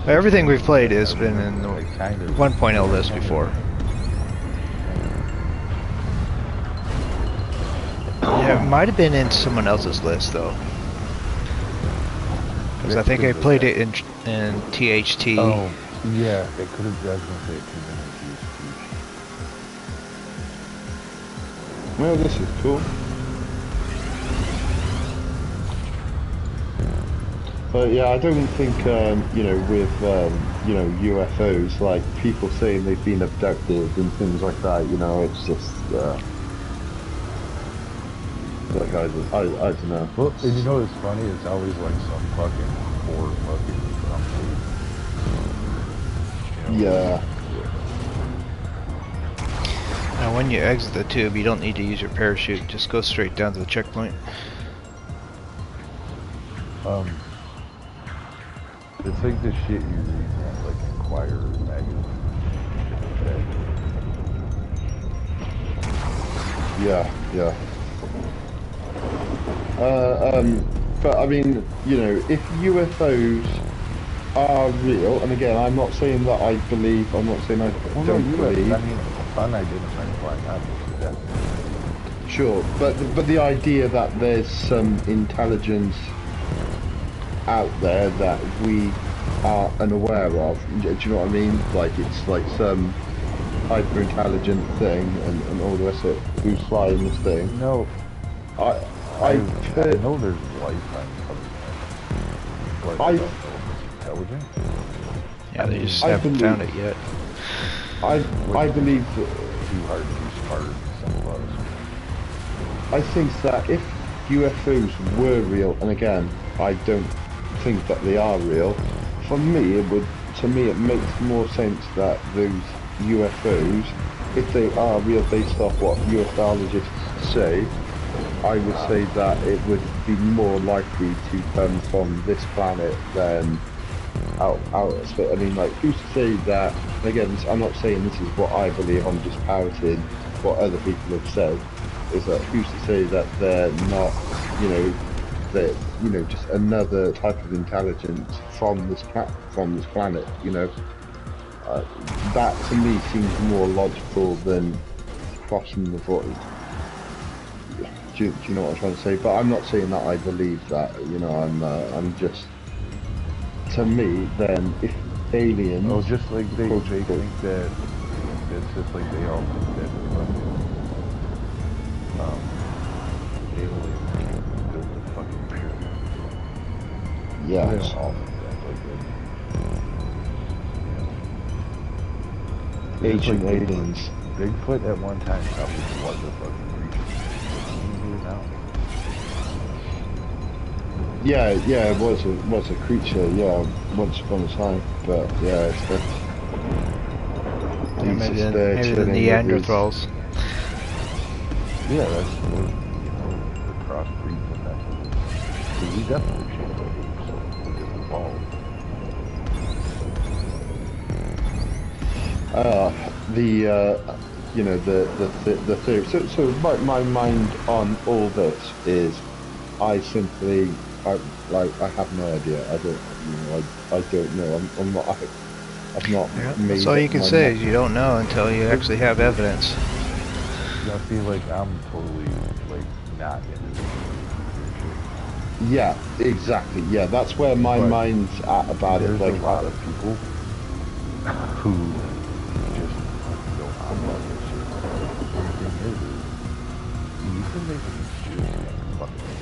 Everything we've played has been in the 1.0 list before. Yeah, it might have been in someone else's list though. Because I think I played it in THT. Oh, yeah, it could have. I was gonna say it could have been in THT. well, this is cool. But yeah, I don't think you know with you know UFOs, like people saying they've been abducted and things like that. You know, it's just like I don't know. Well, and you know what's funny? It's always like some fucking poor fucking company. You know, Yeah. Now when you exit the tube, you don't need to use your parachute. Just go straight down to the checkpoint. It's like the shit you read on like Inquirer magazine. Yeah, yeah. But I mean, you know, if UFOs are real, and again, I'm not saying that I believe, I'm not saying I don't believe. I mean, unidentified flying objects, definitely. Sure, but the idea that there's some intelligence out there that we are unaware of, do you know what I mean? Like it's like some hyper intelligent thing and all the rest of it. Who's flying this thing? No, I know there's life on other planets, but I don't know if it's intelligent. Yeah, they just haven't found it yet. I believe that too hard to be smart and some of us. I think that if UFOs were real, and again, I don't think that they are real, for me it makes more sense that those UFOs, if they are real based off what ufologists say, I would say that it would be more likely to come from this planet than out of space. I mean, like, who's to say that, again, I'm not saying this is what I believe, I'm just parroting what other people have said, is that who's to say that they're not, you know, they're, you know, just another type of intelligence from this planet, you know. That to me seems more logical than crossing the void. Do you know what I'm trying to say? But I'm not saying that I believe that, you know, I'm just, to me, then, if aliens... Oh, just like they think that, it's just like they all think that aliens built the fucking pyramid. Yes. They don't all think that, like, Ancient like aliens. Bigfoot at one time probably was a fucking creature. Who now? Yeah, it was a creature, yeah, once upon a time, but yeah, it's the... Yeah, maybe the Neanderthals. Yeah, that's what, you know, the crossbreeds and that sort of thing. Because we definitely changed our age, so we just evolved. You know, the theory. So my mind on all this is, I simply, I have no idea. I don't, you know, I don't know. I'm not. I've not made. That's all you can say is you don't know until you actually have evidence. I feel like I'm totally like not into this. Yeah, exactly. Yeah, that's where my mind's at about it. There's Like a lot of people who just go on about this shit. And the thing is, you can make a conspiracy out of fucking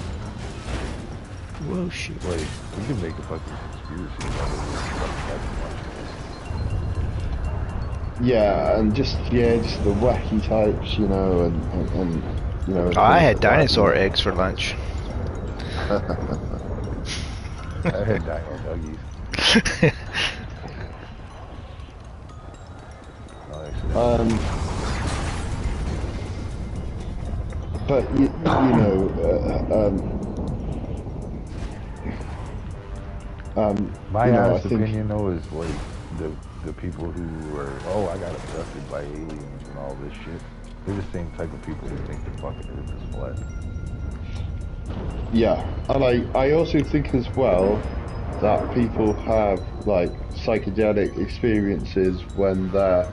Whoa, shit. Like, we can make a fucking conspiracy about it. Yeah, and just the wacky types, you know, and you know, Oh, I things had like that. dinosaur eggs for lunch. I had dino nuggies. No, actually, but you know, my you know, I honest think, opinion though is like the people who are, oh, I got abducted by aliens and all this shit. They're the same type of people who think the fucking Earth is flat. yeah, and I also think as well that people have like psychedelic experiences when they're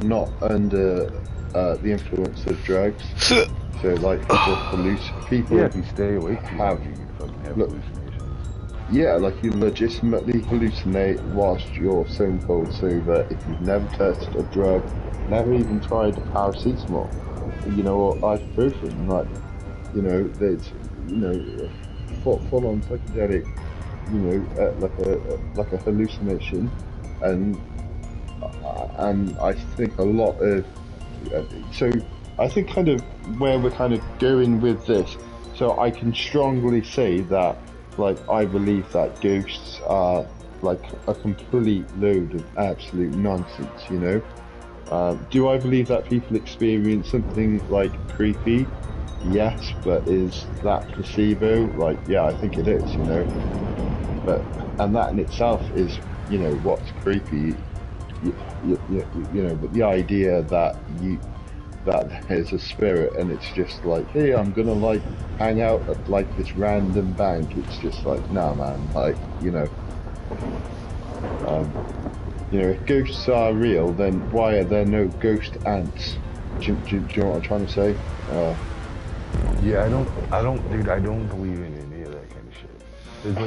not under the influence of drugs. So like Yeah, people if you stay awake too have long, you can fucking have look, hallucinations. yeah, like you legitimately hallucinate whilst you're stone cold sober if you've never touched a drug, never even tried paracetamol, you know, or ibuprofen. Like, you know, there's, you know, full on psychedelic, you know, like a hallucination, and I think a lot of so I think kind of where we're kind of going with this. So I can strongly say that, like, I believe that ghosts are like a complete load of absolute nonsense. You know, do I believe that people experience something like creepy? Yes, but is that placebo? Like, yeah, I think it is. You know, but and that in itself is, you know, what's creepy. You know, but the idea that there's a spirit and it's just like, hey, I'm gonna like hang out at like this random bank. It's just like, nah, man. Like, um, you know, if ghosts are real, then why are there no ghost ants? Do you know what I'm trying to say? Yeah, dude, I don't believe in any of that kind of shit. It's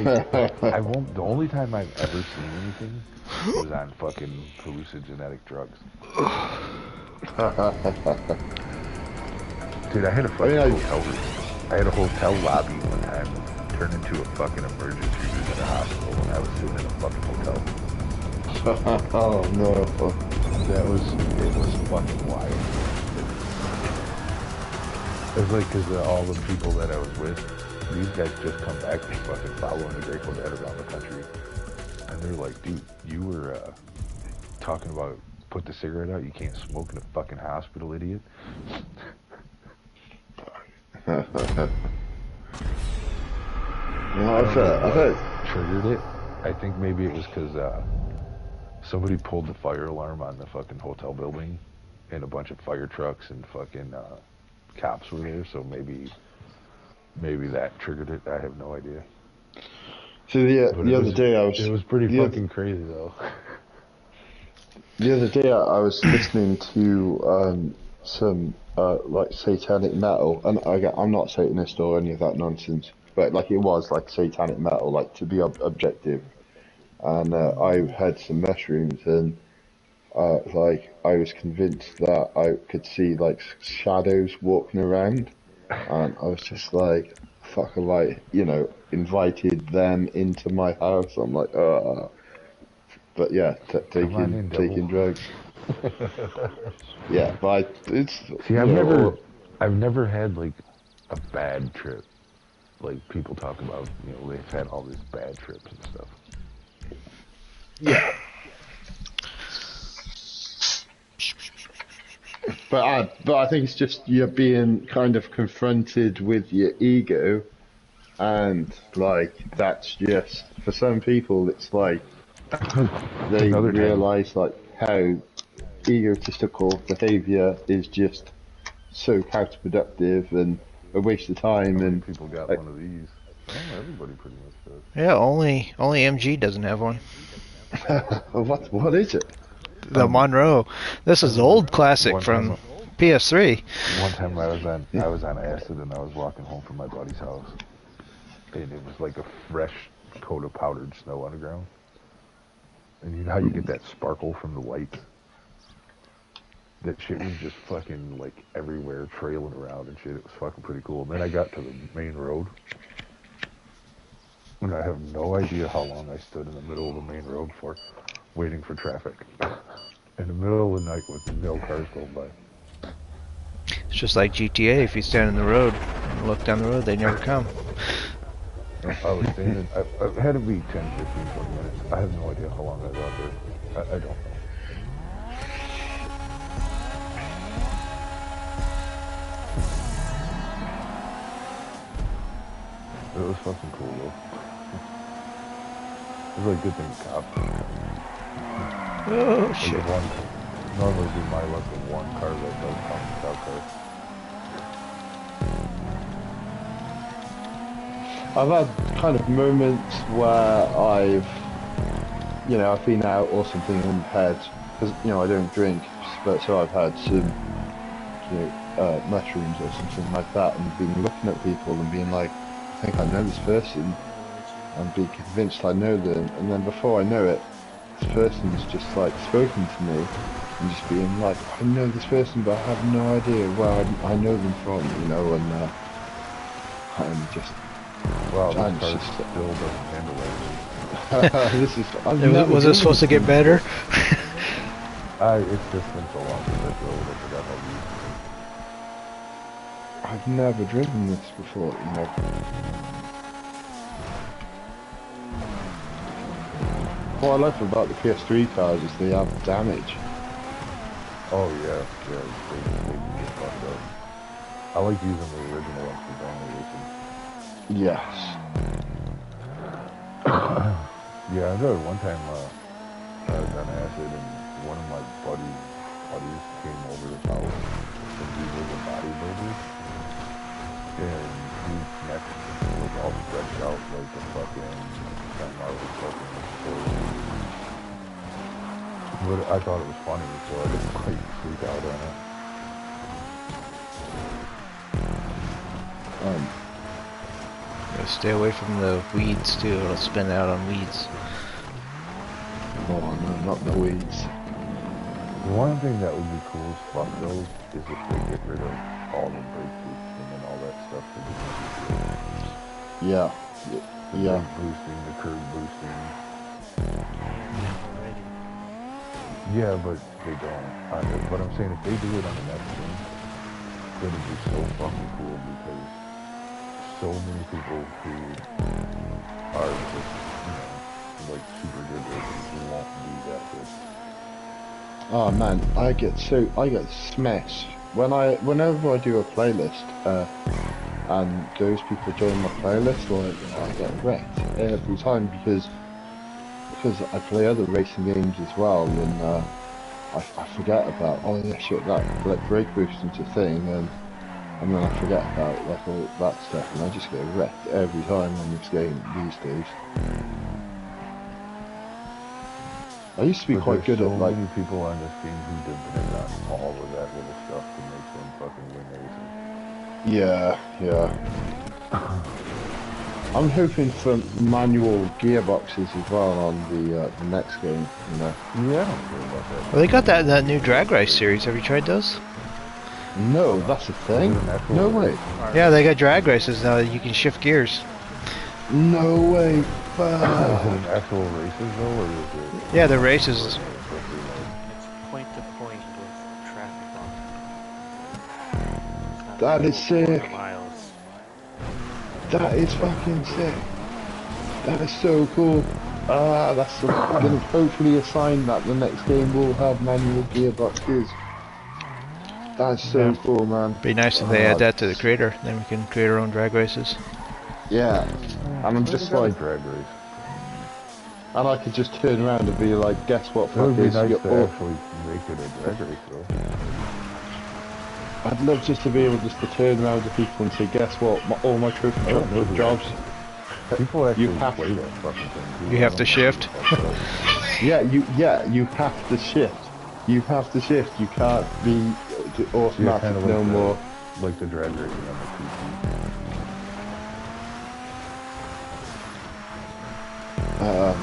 like, I won't, the only time I've ever seen anything was on fucking hallucinogenic drugs. Dude, I had a I fucking mean, hotel room. I had a hotel lobby one time turn into a fucking emergency room at a hospital when I was sitting in a fucking hotel. oh no. It was fucking wild. It was like, because all the people that I was with, these guys just come back from fucking following the Grateful Dead around the country. And they're like, dude, you were talking about put the cigarette out, you can't smoke in a fucking hospital, idiot. Well, I don't know I've what heard. triggered it. I think maybe it was because somebody pulled the fire alarm on the fucking hotel building, and a bunch of fire trucks and fucking cops were there, so maybe that triggered it. I have no idea. So But the other day I was it was pretty fucking crazy though. the other day I was listening to some like satanic metal, and I'm not a Satanist or any of that nonsense, but like it was like satanic metal, like to be objective. And I had some mushrooms, and like I was convinced that I could see like shadows walking around, and I was just like, fuck, have I, you know, invited them into my house? I'm like, but yeah, Come on in, devil. taking drugs. Yeah, but it's, See, you know, I've never had like a bad trip. Like people talk about, you know, they've had all these bad trips and stuff. yeah. But I think it's just you're being kind of confronted with your ego, and like that's just for some people it's like they Another time, realize like how egotistical behavior is just so counterproductive and a waste of time. how many And people got like, one of these? Oh, everybody pretty much does. Yeah, only MG doesn't have one. what is it? The Monroe. This is old classic One time, from PS3. one time I was on acid and I was walking home from my buddy's house, and it was like a fresh coat of powdered snow on the ground. And you know how you get that sparkle from the lights? That shit was just fucking like everywhere, trailing around and shit. It was fucking pretty cool. And then I got to the main road, And I have no idea how long I stood in the middle of the main road for, waiting for traffic. In the middle of the night with no cars going by. It's just like GTA. If you stand in the road and look down the road, they never come. I was standing, I had to be 10, 15, 20 minutes. I have no idea how long I was out there. I don't know. It was fucking cool though. It was like a good thing the cops didn't come. Oh Like shit! Normally it'd be my luck of one car that does come without car. I've had kind of moments where I've been out or something and had, because I don't drink, but so I've had some mushrooms or something like that, and been looking at people and being like, I think I know this person, and be convinced I know them, and then before I know it, this person's just like spoken to me and just being like, I know this person, but I have no idea where I know them from, and I'm just. Wow, this car still doesn't handle it. Was it supposed to get better? It's just been so long since I drove it, I forgot how to use it. I've never driven this before, What I like about the PS3 cars is they have damage. Oh yeah, they get fucked up. I like using the original ones for family racing. Yes. Yeah, I remember one time I was on acid and one of my buddies came over to his house and he was a bodybuilder and his neck was all stretched out like a fucking story. But I thought it was funny, so I didn't quite freak out on it. Stay away from the weeds too. It'll spin out on weeds. Oh no, not the weeds. One thing that would be cool as fuck though is if they get rid of all the brake boosting and all that stuff. Yeah. The brake boosting, the curb boosting. Yeah, but they don't. But I'm saying if they do it on the next game, it'll be so fucking cool because so many people who are just, like super good racers who won't be that good. Oh man, I get smashed whenever I do a playlist, and those people join my playlist, like I get wrecked every time because I play other racing games as well, and I forget about that brake boosting's a thing, and then I forget about like all that stuff, and I just get wrecked every time on this game these days. I used to be quite good at like. So many people on this game who depend on all of that little stuff to make them fucking win races. Yeah. I'm hoping for manual gearboxes as well on the next game. Yeah, I don't care about that. Well, they got that in that new drag race series. Have you tried those? No, that's a thing. No way. Yeah, they got drag races now that you can shift gears. No way. Is it an actual races though, or is it? Yeah, the races. It's point to point with traffic on it. That is sick. Miles. That is fucking sick. That is so cool. That's gonna hopefully a sign that the next game will have manual gearboxes. That's so cool, man. Be nice if they add that to the creator. Then we can create our own drag races. Yeah. And I'm just like, drag race. and I could just turn around and be like, guess what? It would be nice to all- actually make it a drag race though. I'd love just to be able just to turn around to people and say, guess what? All my trophy jobs. People actually have play to. that fucking thing. You have to shift. You have to shift. You have to shift. You can't be automatic kind of no more. Like the drag racing on the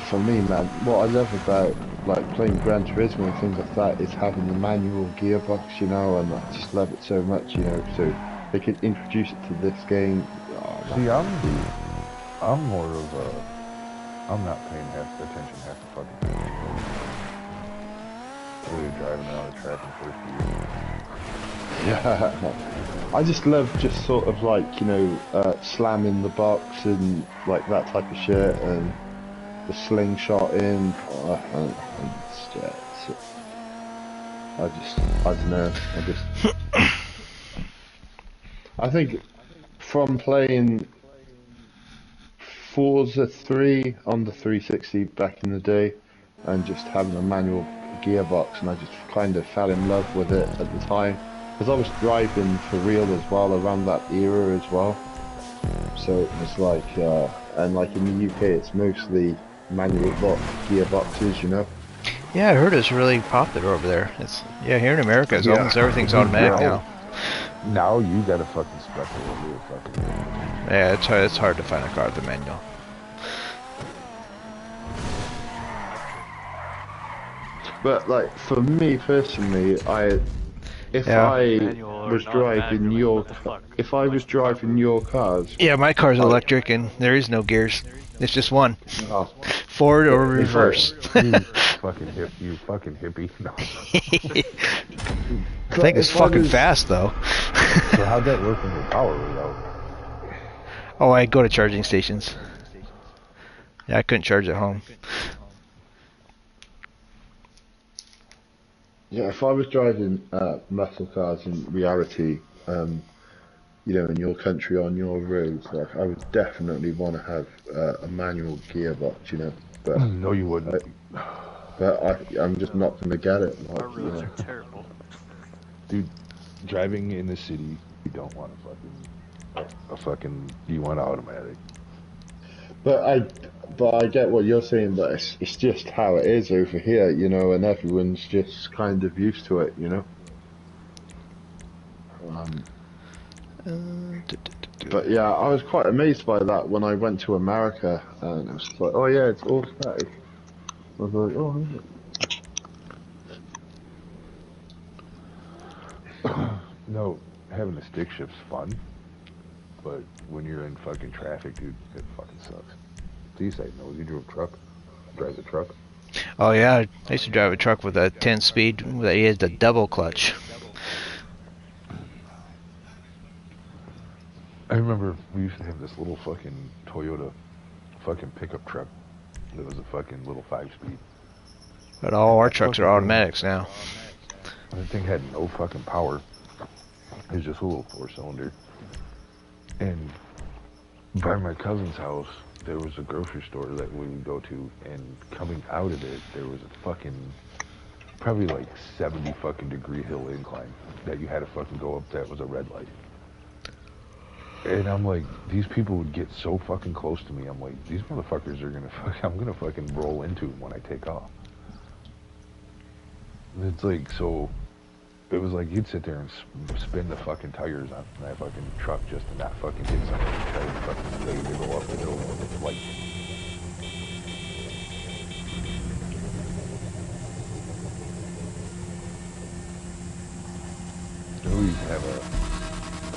For me, man, what I love about like playing Gran Turismo and things like that is having the manual gearbox, and I just love it so much, so they could introduce it to this game. See, I'm more of a, I'm not paying half the attention half the fucking time. Really driving around the track in first gear. Yeah. I just love just sort of like, you know, slamming the box and like that type of shit and the slingshot in. I don't know. I think from playing Forza 3 on the 360 back in the day and just having a manual gearbox, and I just kind of fell in love with it at the time because I was driving for real as well around that era as well. So it was like, and like in the UK, it's mostly manual gearboxes, you know. Yeah, I heard it's really popular over there. It's here in America, it's Yeah. almost everything's automatic now. Now you got a fucking special over your fucking. Yeah, it's hard to find a car with a manual. But like for me personally, if I was driving your cars. Yeah, my car's electric and there is no gears. It's just one. Oh, Forward or reverse. You fucking hippie. No. I think it's fucking fast though. So how'd that work when your power was out? Oh, I go to charging stations. Yeah, I couldn't charge at home. Yeah, if I was driving muscle cars in reality, you know, in your country on your roads, like I would definitely want to have a manual gearbox, you know. But No, you wouldn't. I'm just not going to get it. Like, Our roads are terrible. Dude, driving in the city, you don't want you want automatic. But I get what you're saying, but it's just how it is over here, you know, and everyone's just kind of used to it, you know. But yeah, I was quite amazed by that when I went to America, and it was like, oh yeah, it's automatic. I was like, oh, is it? No, having a stick shift's fun, but when you're in fucking traffic, dude, it fucking sucks. So you say no, you drive the truck? Oh yeah, I used to drive a truck with a 10-speed that used a double clutch. I remember we used to have this little fucking Toyota fucking pickup truck that was a fucking little 5-speed. But all our trucks are automatics now. That thing had no fucking power. It was just a little 4-cylinder. And by my cousin's house, there was a grocery store that we would go to, and coming out of it, there was a fucking, probably like 70 fucking degree hill incline that you had to fucking go up. That was a red light. And I'm like, these people would get so fucking close to me. I'm like, these motherfuckers are I'm gonna fucking roll into them when I take off. It's like, so, it was like you'd sit there and spin the fucking tires on that fucking truck just to not fucking hit something and try to fucking ready to go up the hill with its light. We used to have a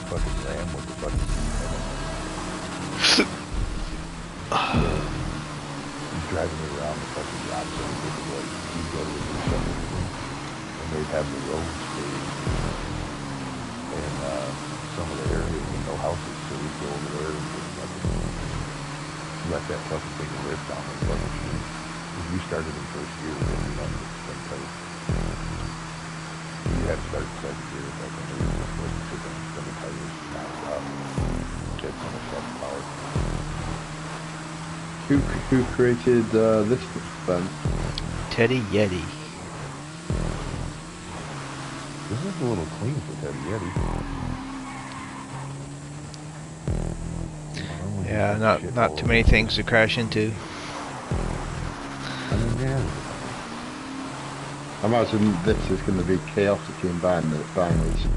fucking Ram with the fucking driving it around the fucking job site with the like you'd go to the construction and they'd have the roads paved and some of the areas with no houses, so we'd go over there and just fucking let that fucking thing rip down the fucking street. If you started in first gear, then you know the same place. You had to start in second gear back when they were just like sitting on the tires non-stop. Get so much fucking power. Who created this band? Teddy Yeti. This is a little clean for Teddy Yeti. Yeah, not too many things to crash into. I imagine this is going to be chaotic in bangers.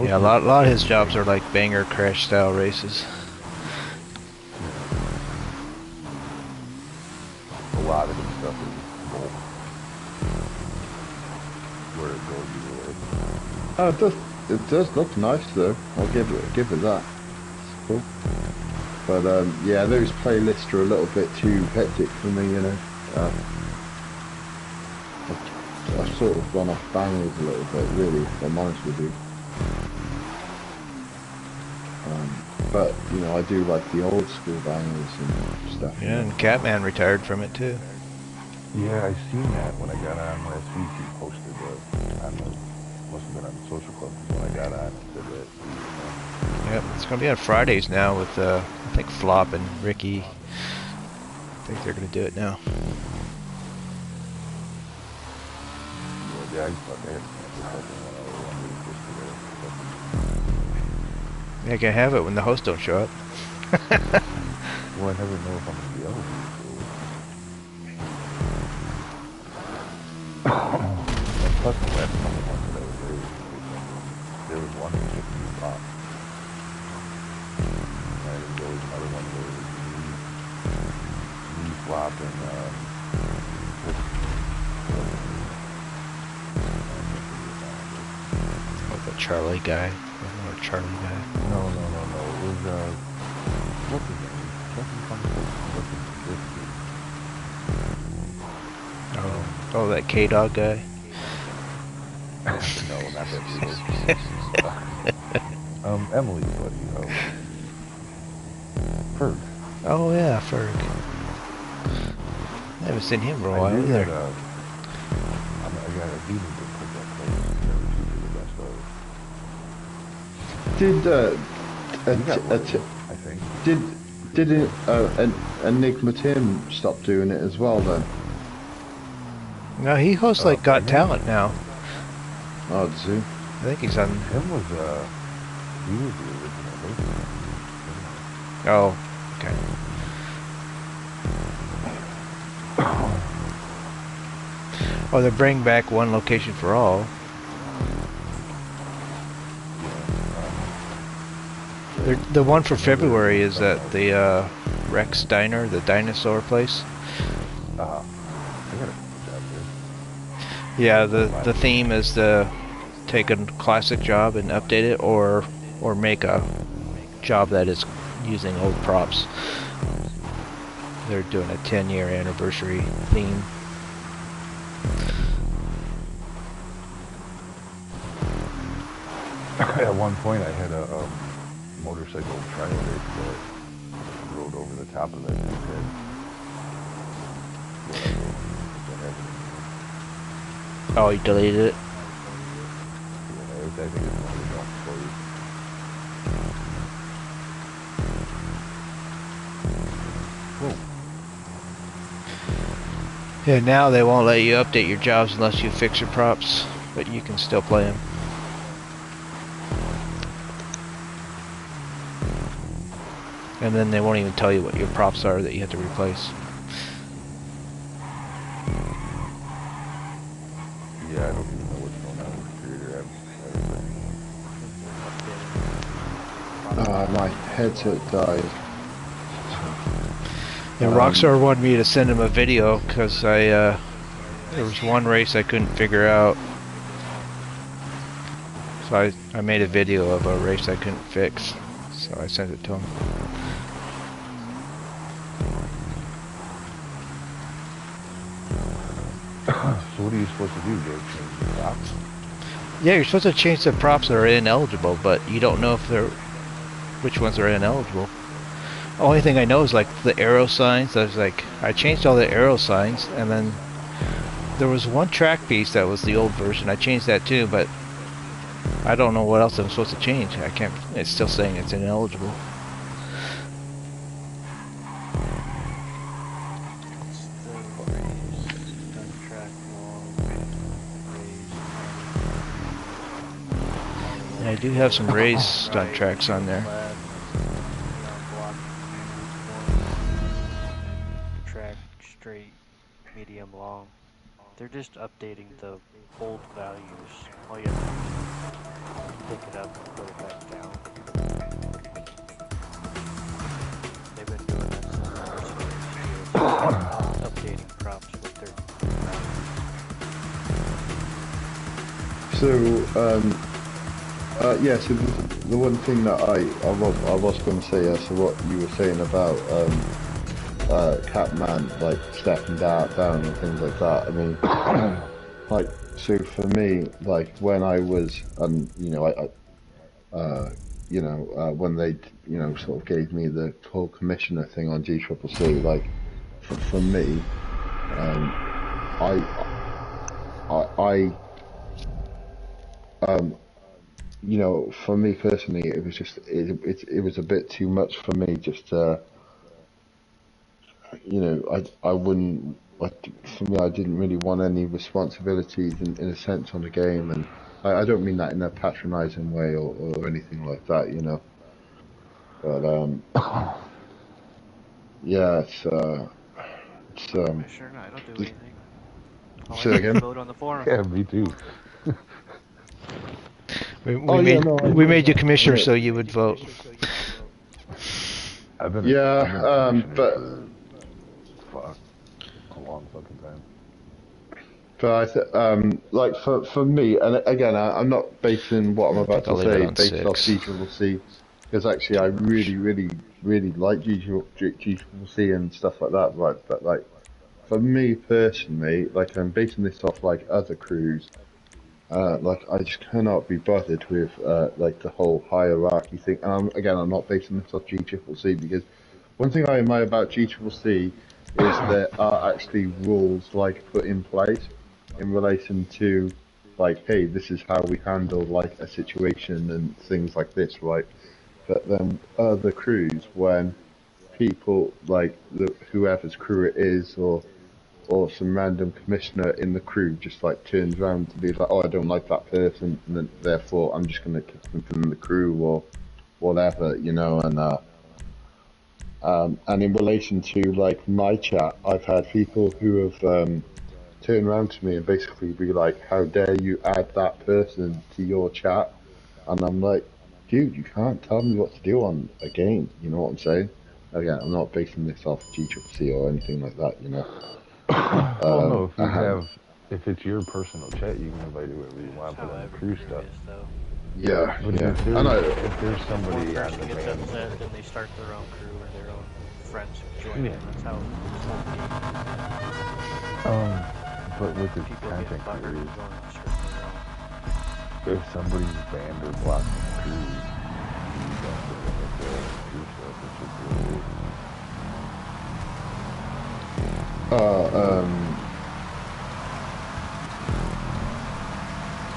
Yeah, a lot of his jobs are like banger crash style races. A lot of his stuff is gold. Where it goes, you know. Oh, it does look nice though. I'll give it that. It's cool. But yeah, those playlists are a little bit too hectic for me, you know. I've sort of gone off bangers a little bit, really, if I'm honest with you. But, you know, I do like the old school bangers and stuff. Yeah, and Catman retired from it too. Yeah, I seen that when I got on last week. He posted on the, must have been on the social club when I got on and said that. Yep, it's gonna be on Fridays now with I think Flop and Ricky. I think they're gonna do it now. Yeah, I thought they had fucking 1 hour Yeah, you can have it when the hosts don't show up. Well, I never know if I'm gonna be able to. And plus, the last couple months that I was there was one that was just new pop. And there was another one where it was new flop and Oh, the Charlie guy. Or Charlie guy. No. It was what's his name? Oh, that K-Dog guy. No, not that Beatles. Emily's buddy. Ferg. Oh yeah, Ferg. I haven't seen him for a while either. I got a meeting to put that place. I think. Did Enigma Tim stop doing it as well then? No, he hosts like Got Talent now. Oh, does he? I think he's on. Him was he was the original host. Oh, okay. Oh, they're bringing back One Location for All. The one for February is at the Rex Diner, the dinosaur place. I got a job there. Yeah, the theme is to take a classic job and update it, or make a job that is using old props. They're doing a 10-year anniversary theme. At one point, I had a motorcycle trial race that rode over the top of that dude's head. Oh, you deleted it? Yeah, I think it's one of the best stories. Yeah, now they won't let you update your jobs unless you fix your props, but you can still play them. And then they won't even tell you what your props are that you have to replace. Yeah, I don't even know what's going on with the creator. My headset died. Yeah, Rockstar wanted me to send him a video because there was one race I couldn't figure out. So I made a video of a race I couldn't fix. So I sent it to him. So what are you supposed to do, Jake? Change the props? Yeah, you're supposed to change the props that are ineligible, but you don't know if they're which ones are ineligible. Only thing I know is like the arrow signs. I changed all the arrow signs, and then there was one track piece that was the old version. I changed that too, but I don't know what else I'm supposed to change. I can't. It's still saying it's ineligible. I do have some raised stunt tracks on there. Track straight, medium, long. They're just updating the old values. All you have to do is pick it up and put it back down. They've been doing that since the first years, updating props with their values. So, Yeah, so the one thing that I was going to say, so what you were saying about Catman like stepping down and things like that. I mean, like so for me, like when I was, you know, when they, sort of gave me the whole commissioner thing on GCCC, like for me, um, I, um, for me personally, it was just it was a bit too much for me. Just I wouldn't. For me, I didn't really want any responsibilities in a sense on the game, and I don't mean that in a patronising way or anything like that, you know. But yeah, it's Commissioner, no, I don't do anything. All I say do it is again. vote on the forum. Yeah, me too. Oh yeah, no, I We know made you that. I commissioner know. so you would vote. I've been a Yeah, commissioner but for fuck a long fucking time. like for me, and again, I'm not basing what I'm I about think to I'll leave it say on based off 6. GCCC, because actually I Too really, much. really, really like GCCC and stuff like that. Right, but like for me personally, like I'm basing this off like other crews. Like I just cannot be bothered with like the whole hierarchy thing. And I'm not basing this off GCCC because one thing I admire about GCCC is there are actually rules like put in place in relation to like, hey, this is how we handle like a situation and things like this, right? But then other crews, when people like whoever's crew it is, or some random commissioner in the crew just like turns around to be like, oh, I don't like that person, and then therefore I'm just going to kick them from the crew or whatever, you know. And in relation to like my chat, I've had people who have turned around to me and basically be like, how dare you add that person to your chat? And I'm like, dude, you can't tell me what to do on a game. You know what I'm saying? Again, I'm not basing this off GCCC or anything like that, you know. Well, no, And if it's your personal chat, you can invite whoever you That's want, but how in the every crew crew stuff. is, though. yeah, But yeah. I know. if there's If one somebody on person the gets band, upset, then they start their own crew or their own friends join yeah. in. That's how this whole game is. But with the People get content butthurt creators, and join and start their own. if somebody's banned or blocked from the crew, you don't put them with the crew stuff. It's just what it is. Uh, um,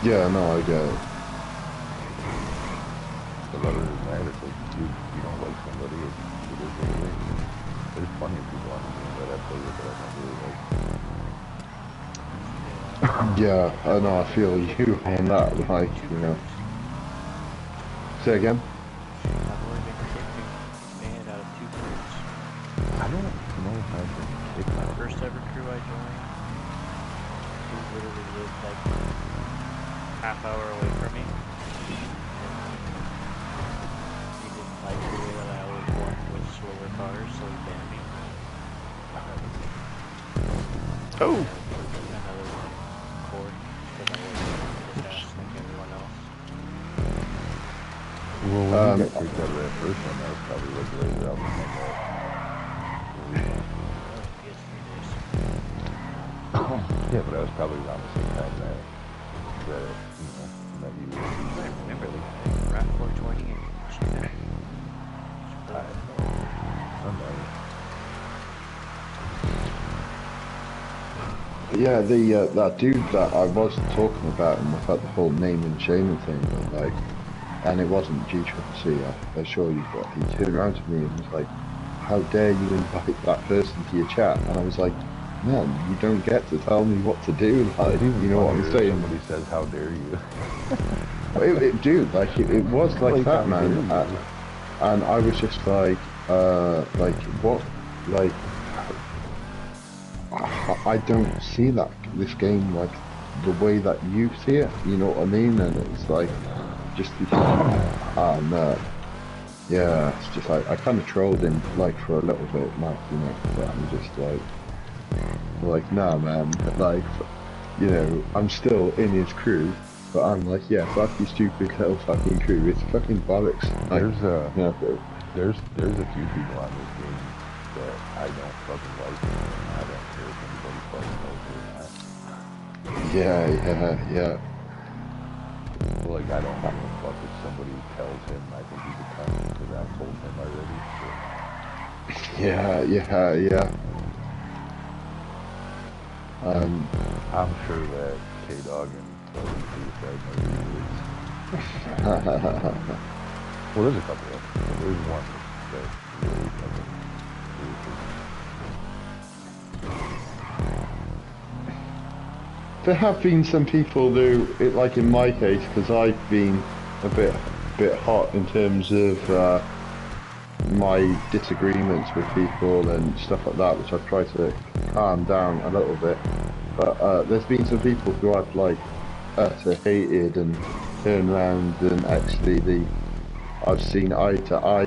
yeah, no, I get it. But other than that, it's like you don't like somebody, it is what it is. There's plenty of people on the game that I play with that I don't really like. Yeah, I know, I feel you on that, Kicked like, from two you know. crews. Say again? I've only been kicked and banned out of two crews. I don't know if I've been kicked My out of first one. ever crew I joined, he literally lived like half hour away from me. He didn't like the way that I always won with slower cars, so he banned me. Oh! Another one in court because I wasn't running as fast like everyone else. Well, when you got kicked out of that first one, that was probably like right around the time that we won. That was PS3 days. Yeah, but that was probably around the same time that that you were. You might remember the guy, Rap 420 and Cheetah. Somebody. Yeah, that dude that I was talking about him about the whole name and shaming thing, but like, and it wasn't GCCC, I assure you, but he turned around to me and was like, how dare you invite that person to your chat? And I was like, man, you don't get to tell me what to do, Well, like, it's even you know what I'm funnier if saying? somebody says, "How dare you?" Dude, like, it was like How that, dare man. you? And I was just like, what? Like, I don't see this game like the way that you see it. You know what I mean? And it's like just no, yeah. It's just like I kind of trolled him like for a little bit, like but I'm just like, nah, man. Like, I'm still in his crew. But I'm like, yeah, fuck you stupid little fucking crew. It's fucking bollocks. Like, There's a few people on this game that I don't fucking like, and I don't care if anybody fucking knows it or not. yeah. Like, I don't give a fuck if somebody tells him I think he's a cunt, because I told him already. Yeah. I'm sure that K-Dog and Suicide know who he is. Well, there's a couple of them. There's one that really doesn't. There have been some people who, like in my case, because I've been a bit hot in terms of my disagreements with people and stuff like that, which I've tried to calm down a little bit. But there's been some people who I've like utter hated and turned around and actually I've seen eye to eye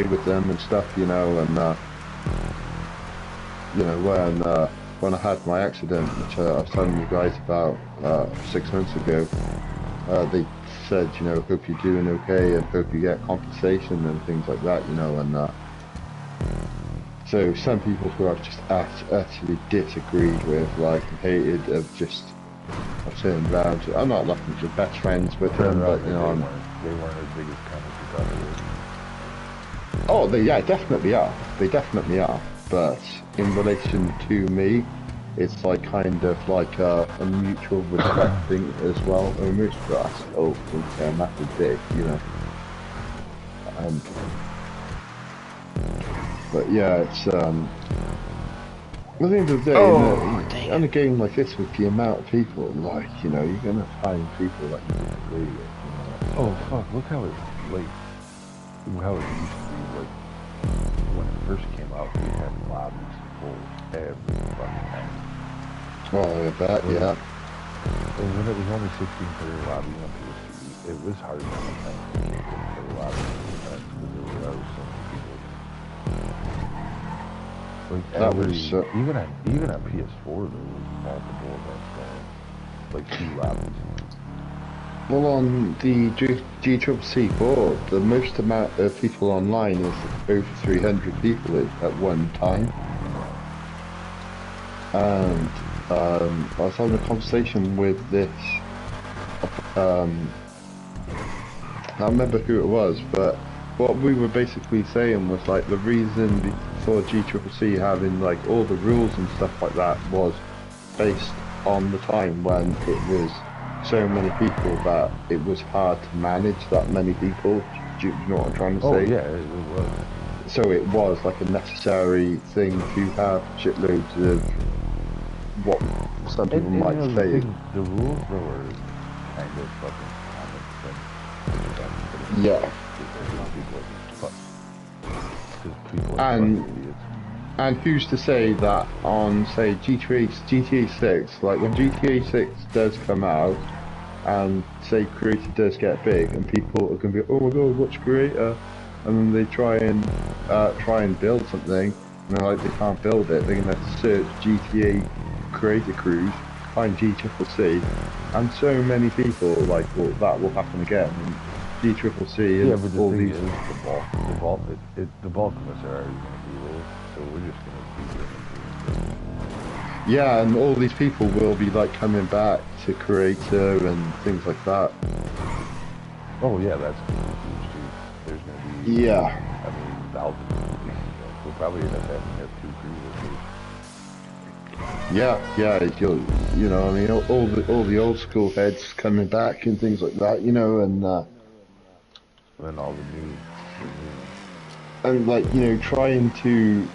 with them and stuff, you know, and you know when I had my accident, which I was telling you guys about 6 months ago, they said, you know, hope you're doing okay and hope you get compensation and things like that, you know, and so some people who I've just actually disagreed with, like, hated, I've turned around to, I'm not looking to best friends with them, but, you know, they weren't as big as comments you thought they were. Oh, they definitely are. They definitely are. But in relation to me, it's like kind of like a mutual respect thing as well. I mean, most of us all think they're a massive dick, you know. But yeah, it's at the end of the day, in a game like this, with the amount of people, like, you know, you're gonna find people that you disagree with. You know? Oh fuck! Look how it used to be. Like when it first came out, we had lobbies full every fucking time. Oh, I bet, yeah. And when it was only 16-player lobby on PS3, it was hard sometimes to get to play lobby because there were so many people. Like That was even on PS4 there was multiple events going, like 2 lobbies. Well, on the GCCC board, the most amount of people online is over 300 people at one time. And I was having a conversation with this, I don't remember who it was, but what we were basically saying was like the reason for GCCC having like all the rules and stuff like that was based on the time when it was so many people that it was hard to manage that many people. Do you know what I'm trying to say? Oh yeah, it was. So it was like a necessary thing to have shitloads of what some people might say. The rules were kind of fucking common sense. Yeah. And who's to say that on, say, GTA 6, like when GTA 6 does come out, and say Creator does get big, and people are going to be, oh my god, what's Creator? And then they try and build something, and they're like, they can't build it, they're going to have to search GTA Creator Crews, find GCCC, and so many people, like, well, that will happen again. And GCCC and but the all thing these... is, the bulk of us are already going to be there, so we're just going to be doing it. Yeah, and all these people will be like coming back to Creator and things like that. Oh yeah, that's huge too. There's going to be, yeah. I mean, thousands of people. We'll probably end up having to have 2 crews at least. Yeah, you know, I mean, all the old school heads coming back and things like that, you know, and all the new and like, you know, trying to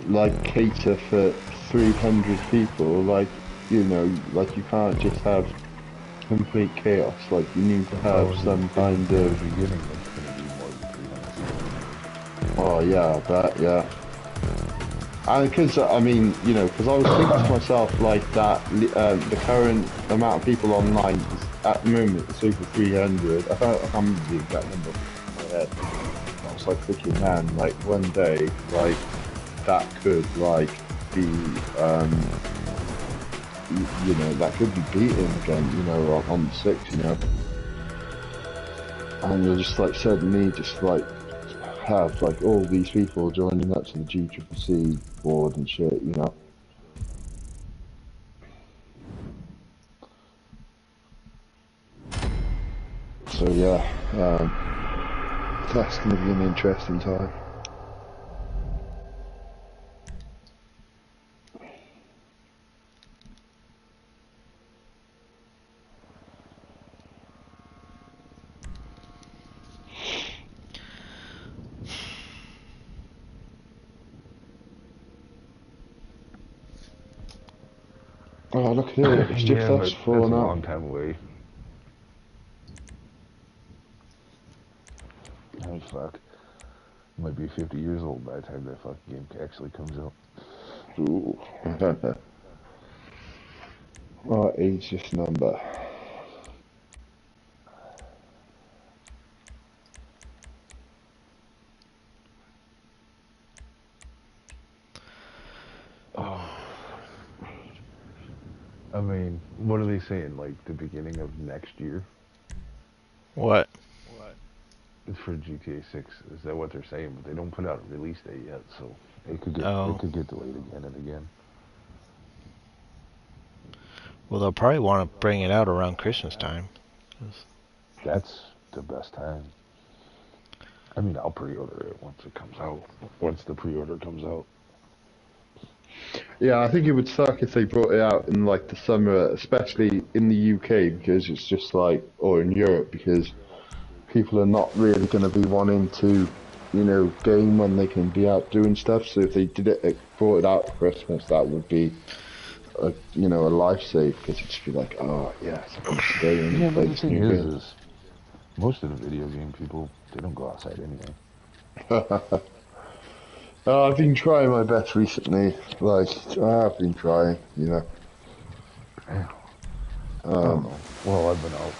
like cater for 300 people, like, you know, like you can't just have complete chaos, like you need to have some kind of beginning. It's going to be more than 300. Oh yeah, I bet, yeah. And because, I mean, you know, because I was thinking to myself, like, that the current amount of people online is, at the moment, it's over 300. I can't remember the exact number off my head. I was like thinking, man, like, one day, like, that could, like, be, you know, that could be beaten again, you know, on the 6th, you know. And you'll just like suddenly just like have like all these people joining up to the GCCC board and shit, you know. So yeah, that's going to be an interesting time. Oh, look at it, it's just Yeah, us but four that's a now. long time away. Oh fuck. Might be 50 years old by the time that fucking game actually comes out. Ooh. What is this number? Oh. I mean, what are they saying? Like the beginning of next year What? for GTA 6? Is that what they're saying? But they don't put out a release date yet, so it could Oh. get delayed again and again. Well, they'll probably want to bring it out around Christmas time. That's the best time. I mean, I'll pre-order it once it comes out. Once the pre-order comes out. Yeah, I think it would suck if they brought it out in like the summer, especially in the UK, because it's just like, or in Europe, because people are not really going to be wanting to, you know, game when they can be out doing stuff. So if they brought it out for Christmas, that would be, you know, a life save, because it'd just be like, oh yes, I can stay in Yeah, and but play the this thing new game. is most of the video game people, they don't go outside anyway. I've been trying my best recently. Like, I've been trying, you know. Yeah. I don't know. Well, I've been out.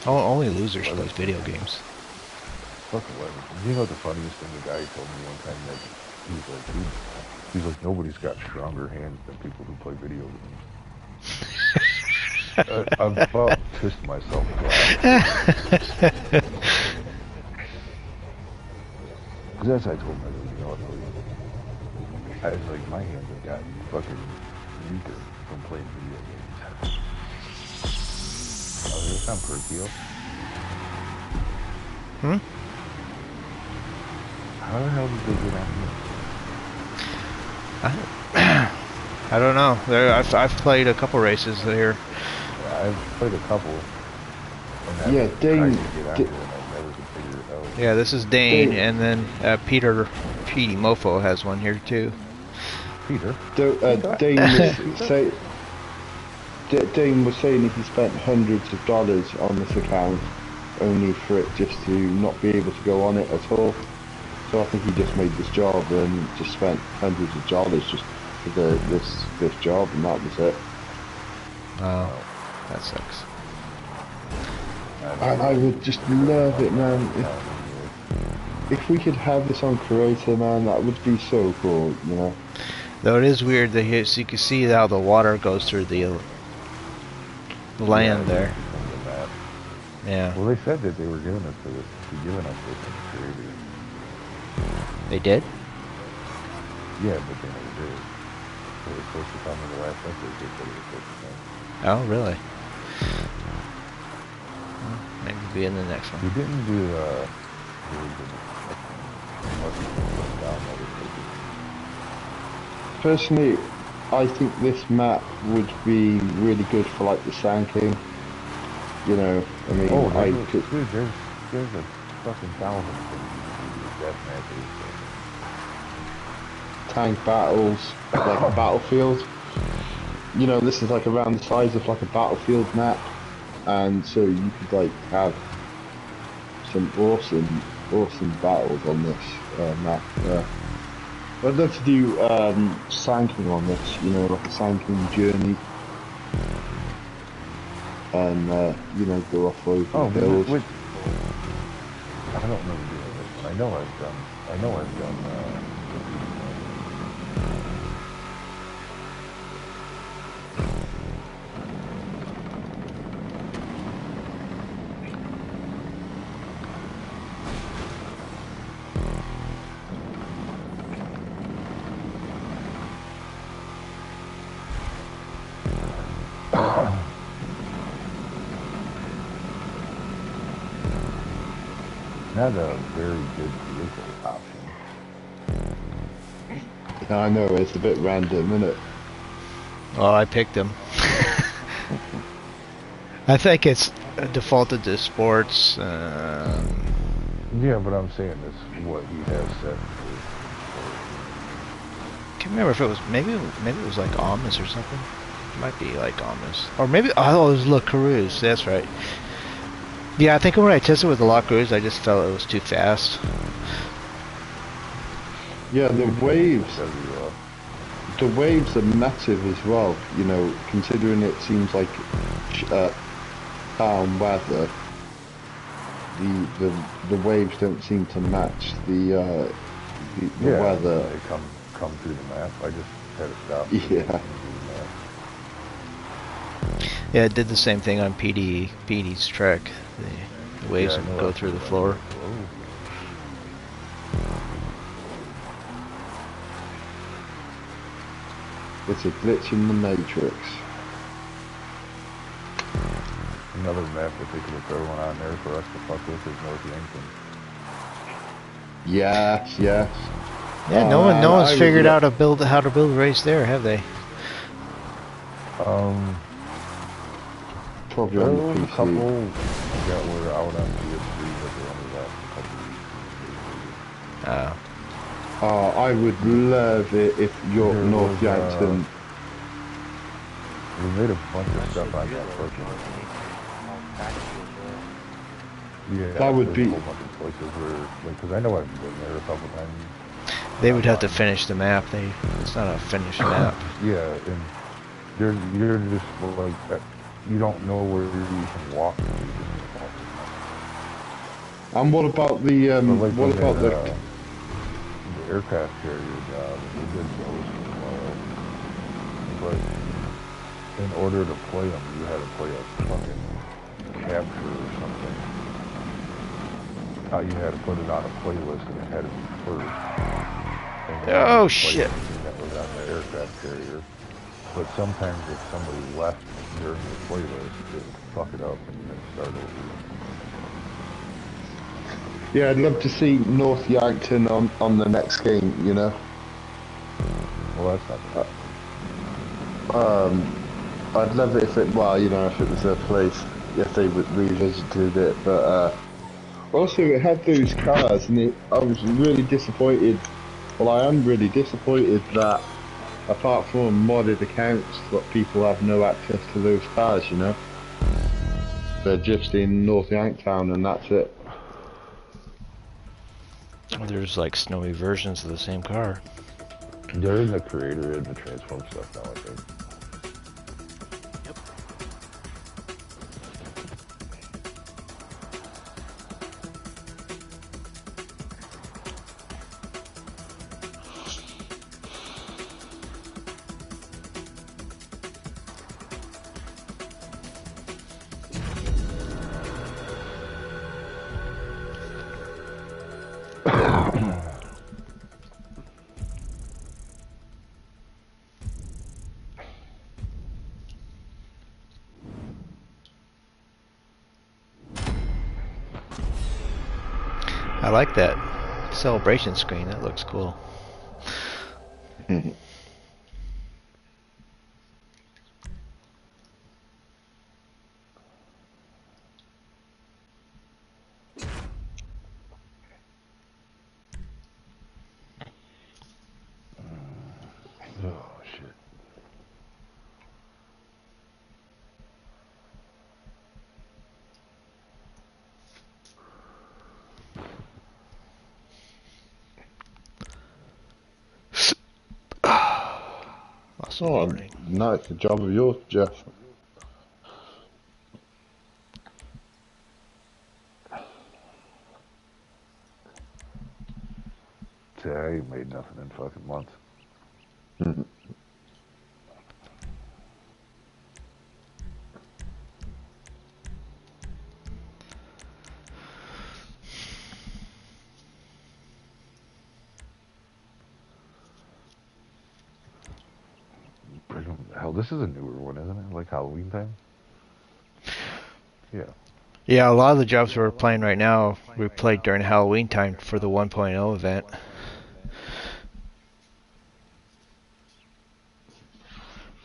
Only losers plays video games. Fuck 11. You know the funniest thing? The guy told me one time that he's like, nobody's got stronger hands than people who play video games. I about pissed myself laughing. Because as I told him, I was like, my hands have gotten fucking weaker from playing video games. Oh, does that sound pretty? Hmm? How the hell did they get on here? I don't know. I've played a couple races here. I've played a couple. Yeah, Dane. Yeah, this is Dane, and then Peter P. Mofo has one here too. Peter? Dane was saying he spent hundreds of dollars on this account only for it just to not be able to go on it at all. So I think he just made this job and just spent hundreds of dollars just for this job, and that was it. Oh, that sucks. I would just love it, man. If we could have this on Creator, man, that would be so cool, you know. Though it is weird that so you can see how the water goes through the land there. Yeah. Well, they said that they were giving us this in the Creator. They did? Yeah, but they never did. They were supposed to come in the last update. They said it was supposed to come. Oh, really? Well, maybe it'll be in the next one. We didn't do Personally, I think this map would be really good for like the Sand King. You know, I mean, dude, there's a fucking 1,000 things that map tank battles, like a battlefield. You know, this is like around the size of like a battlefield map, and so you could like have some awesome battles on this map. I'd love to do Sand King on this, you know, like a Sand King journey, and you know, go off road and build. I don't remember doing this, but I know I've done. Not a very good vehicle option. I know, it's a bit random, isn't it? Well, I picked him. I think it's defaulted to sports. Yeah, but I'm saying this what he has set for. Can't remember if it was maybe it was like Omnis or something. It might be like Omnis, or maybe oh, it was La Cruz. That's right. Yeah, I think when I tested with the La Cruz, I just felt it was too fast. Yeah, the waves. Because, The waves are massive as well. You know, considering it seems like calm weather. The waves don't seem to match the yeah, weather. they come through the map. I just had to stop. Yeah. Yeah, it did the same thing on PD's track. The waves Yeah, would go through the floor. It's a glitch in the matrix. Another map that they could have thrown on there for us to fuck with is North Yankton. Yes, yes. Yeah, no one's figured out how to build a race there, have they? Probably there on the was PC. a couple that were out on PS3, but they only last a couple weeks. Oh, I would love it if North Yankton. We made a bunch of stuff on that fucking. Yeah, That would be. A whole bunch of places where, like, because I know I've been there a couple times. They would have to finish the map. It's not a finished map. Yeah, and you're just like you don't know where you can walk. And what about the like what about the aircraft carrier job? We did those for a while, but in order to play them, you had to play a fucking capture or something. You had to put it on a playlist, and it had to be first. Oh shit! That was on the aircraft carrier. But sometimes if somebody left during the playlist, it would fuck it up and then start over. Yeah, I'd love to see North Yankton on the next game, you know. Well, that's not I'd love it if it, well, you know, if it was a place, if they revisited it, but also it had those cars, and I was really disappointed. Well, I am really disappointed that apart from modded accounts, that people have no access to those cars, you know. They're just in North Yanktown, and that's it. There's like snowy versions of the same car. They're in the creator and the transform stuff now, I think. I like that celebration screen. That looks cool. Oh shit. Oh, nice. Good job of yours, Jeff. I ain't made nothing in fucking months. Hell, this is a newer one, isn't it? Like Halloween time? Yeah. Yeah, a lot of the jobs we're playing right now, we played during Halloween time for the 1.0 event.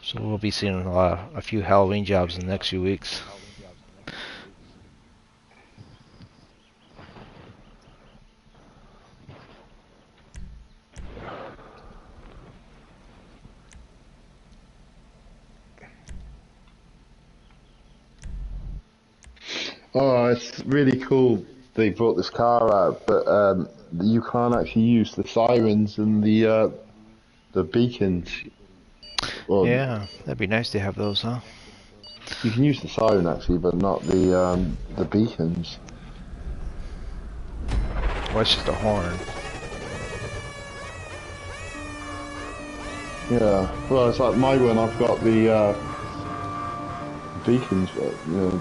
So we'll be seeing a few Halloween jobs in the next few weeks. Oh, it's really cool they brought this car out, but you can't actually use the sirens and the beacons. Well, Yeah, that'd be nice to have those, huh? you can use the siren actually, but not the beacons. Well, it's just a horn. Yeah, well, it's like my one. I've got the beacons, but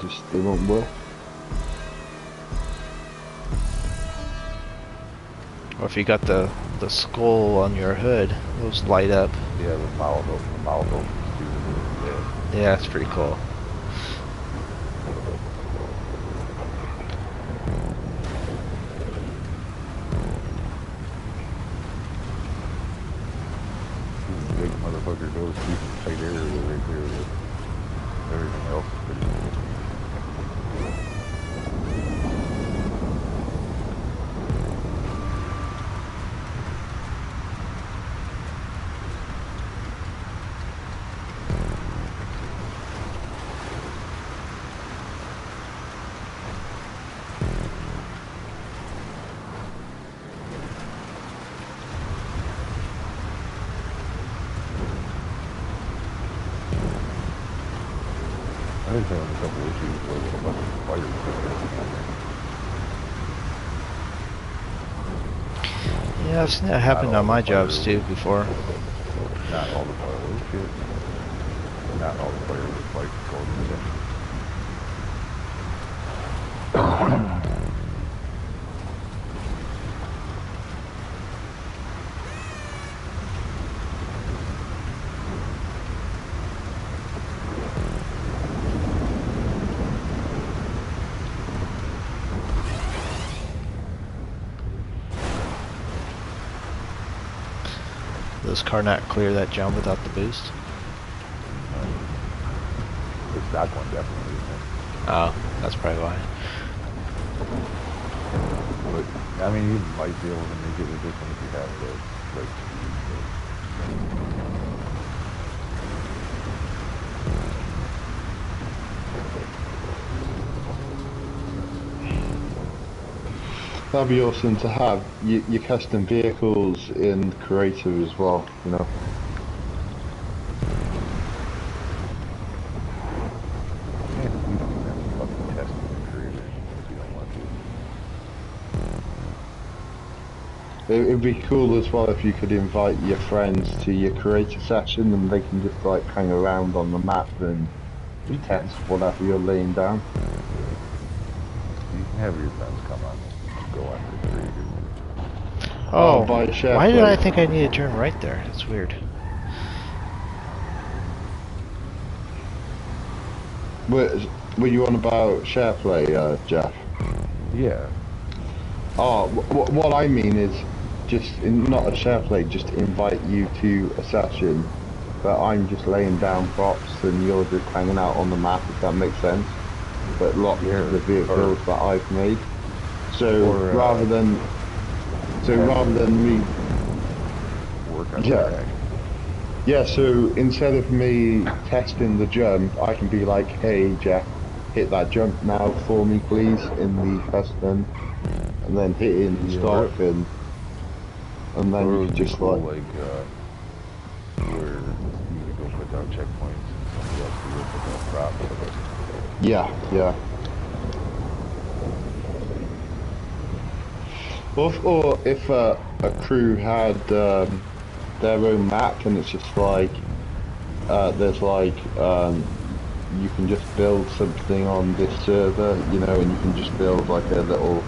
just they won't work. Or if you got the skull on your hood, those light up. Yeah, the Malvo too. Yeah, it's pretty cool. Big motherfucker goes through some tight area right there. But everything else is pretty cool. I was having a couple issues with a bunch of fighters. Yeah, I've seen that happen on my jobs too before. Not all the fighters. Shit. Not all the fighters fight according to Does car not clear that jump without the boost? the stock one definitely, isn't it? Oh, that's probably why. But I mean, you might be able to make it with this one if you have the right speed. That'd be awesome to have your custom vehicles in creative as well. Yeah, you don't even have to fucking test it in creator if you don't want to. It'd be cool as well if you could invite your friends to your creator session and they can just like hang around on the map and test whatever you're laying down. You can have your friends come on and go on your creator. Oh, by share why did play. I think I need to turn right there? That's weird. Were you on about SharePlay, Jeff? Yeah. Oh, what I mean is just not a SharePlay, just invite you to a session, but I'm just laying down props and you're just hanging out on the map, if that makes sense. But lots of the vehicles that I've made. So rather than me work on the track. Yeah, so instead of me testing the jump, I can be like, hey Jeff, hit that jump now for me please in the custom, and then hit it in stock, and then you can just cool, like where you could go put down checkpoints and somebody else could go put down props. yeah. Or if a crew had their own map and it's just like there's like you can just build something on this server, and you can just build like a little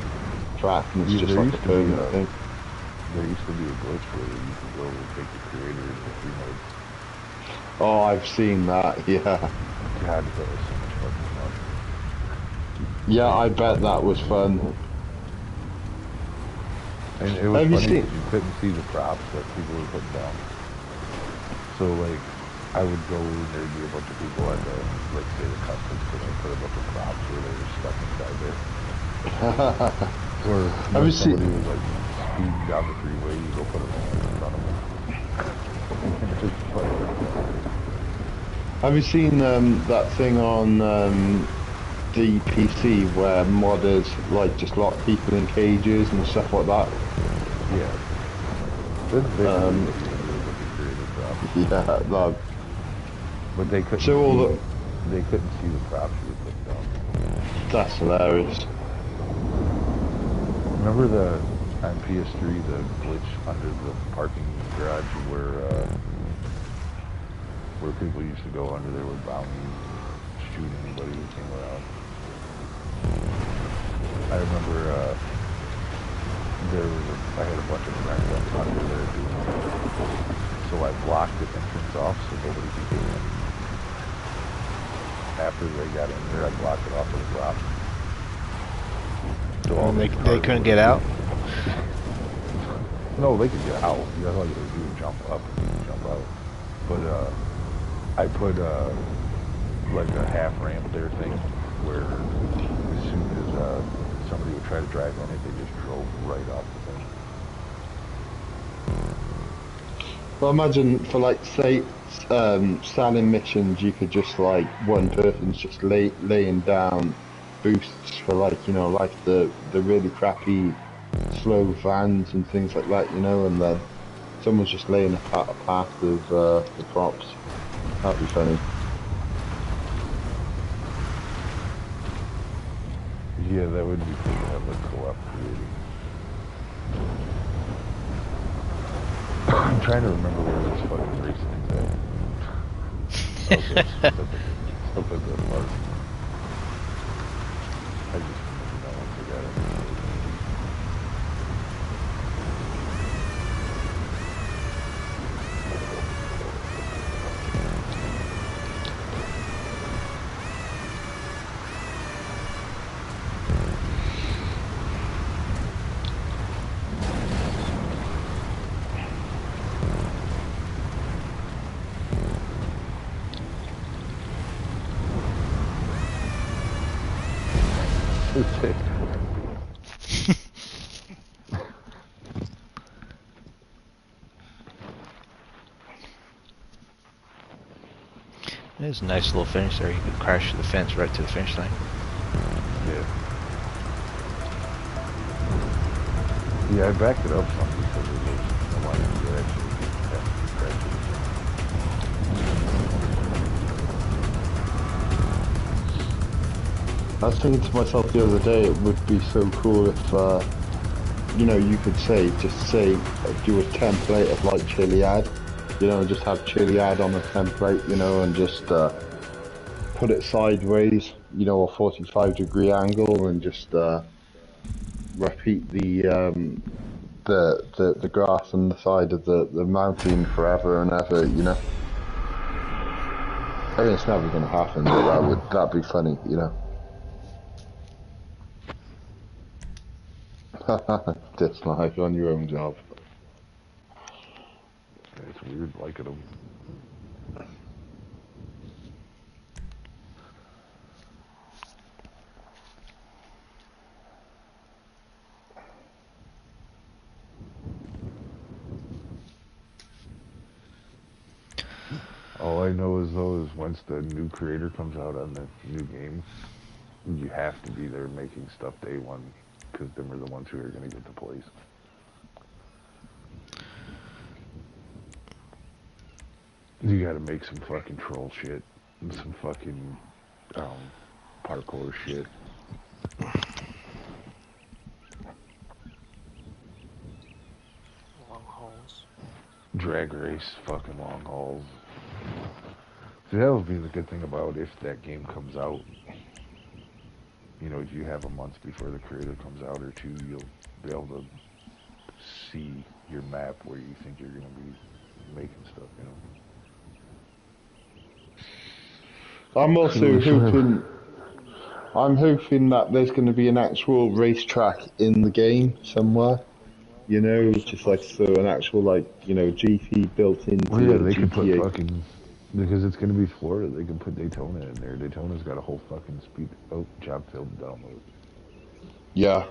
track and it's just like a permanent thing. There used to be a glitch where you could go and take the creator into 3 modes. Oh, I've seen that, yeah. God, that was so much fucking fun. Yeah, I bet that was fun. And it was Have you funny seen? because you couldn't see the props that people were putting down. So like, I would go and there'd be a bunch of people at the, like say the customs, and they put a bunch of props where they were stuck inside there. Or Have when you seen? somebody was like speeding down the freeway, you go put them in front of them. It's funny. Have you seen that thing on the PC where modders like just lock people in cages and stuff like that? Yeah. That's basically what they do with the creative props. Yeah, that. But they couldn't So all see the. the props you were putting down. That's hilarious. Remember the on PS3 the glitch under the parking garage where people used to go under there with bounties, shoot anybody who came around. I remember I had a bunch of friends under there doing it. So I blocked the entrance off so nobody could get in. After they got in there, I blocked it off with a prop. So all And they cars couldn't would- get out? No, they could get out. That's all you gotta do is jump up and jump out. But I put like a half ramp there thing where as soon as somebody would try to drive in it, they just drove right off the thing. Well, imagine for like say selling missions, you could just like one person's just laying down boosts for like like the really crappy slow vans and things like that, and then someone's just laying a path of the props. That'd be funny. Yeah, that would be cool to have like co-op creating. I'm trying to remember where this fucking racing is at. Stuff at the park. I just forgot it. There's a nice little finish there. You could crash the fence right to the finish line. Yeah. Yeah, I backed it up some because it was I wanted to actually crash it. I was thinking to myself the other day, it would be so cool if you could just say do a template of like Chiliad, and just have Chiliad on a template, and just put it sideways, a 45-degree angle, and just repeat the grass on the side of the mountain forever and ever, I mean, it's never gonna happen, but that'd be funny, Dislike on your own job. It's weird liking them. All I know is though is once the new creator comes out on the new game, you have to be there making stuff day one because them are the ones who are gonna get the place. You gotta make some fucking troll shit and some fucking parkour shit. Long hauls. Drag race, fucking long hauls. So that would be the good thing about if that game comes out. If you have a month before the creator comes out or two, you'll be able to see your map where you think you're gonna be making stuff, I'm also hoping. I'm hoping that there's going to be an actual racetrack in the game somewhere. You know, just like so an actual like GT built into Well, yeah, the they could put GTA. fucking, because it's gonna be Florida. They can put Daytona in there. Daytona's got a whole fucking speed. Oh, job filled. Download. Yeah.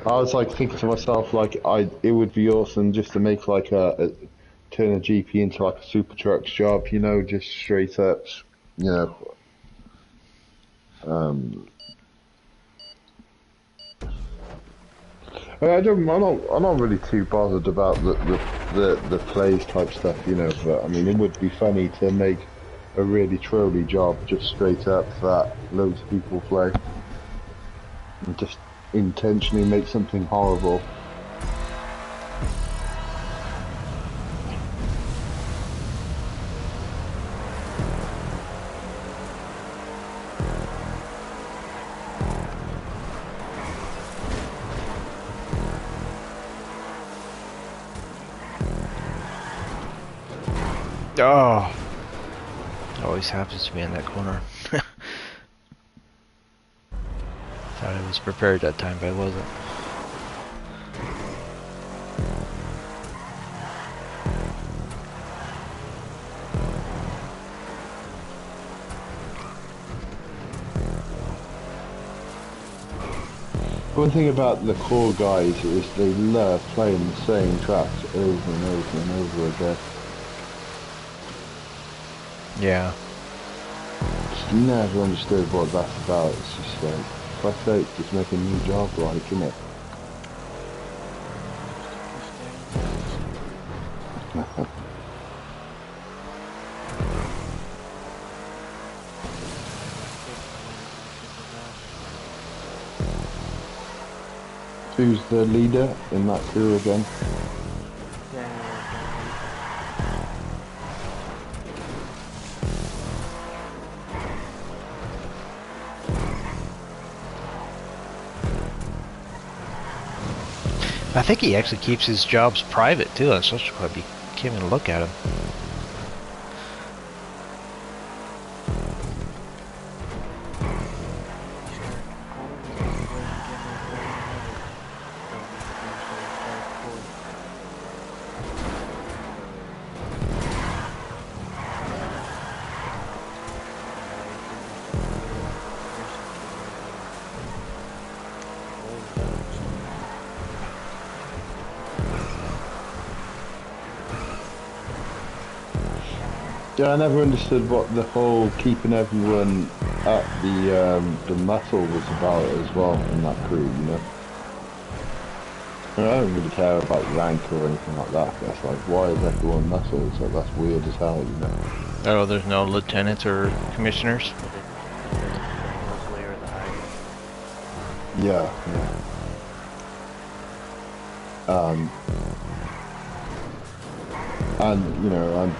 I was like thinking to myself, like it would be awesome just to make like turn a GP into like a super trucks job, you know, just straight up, you know. I'm not really too bothered about the plays type stuff, you know. But I mean, it would be funny to make a really trolley job just straight up that loads of people play, and just intentionally make something horrible. Oh, always happens to me in that corner. Thought I was prepared that time, but I wasn't. One thing about the core guys is they love playing the same tracks over and over and over again. Yeah. Just never understood what that's about. It's just like, for Christ's sake, just make a new job, like, isn't it? Who's the leader in that crew again? I think he actually keeps his jobs private too on social club. You can't even look at him. Yeah, I never understood what the whole keeping everyone at the metal was about as well in that crew, you know. I don't really care about rank or anything like that. That's like, why is everyone metal? It's like, that's weird as hell, you know. Oh, there's no lieutenants or commissioners? Yeah, yeah. And you know,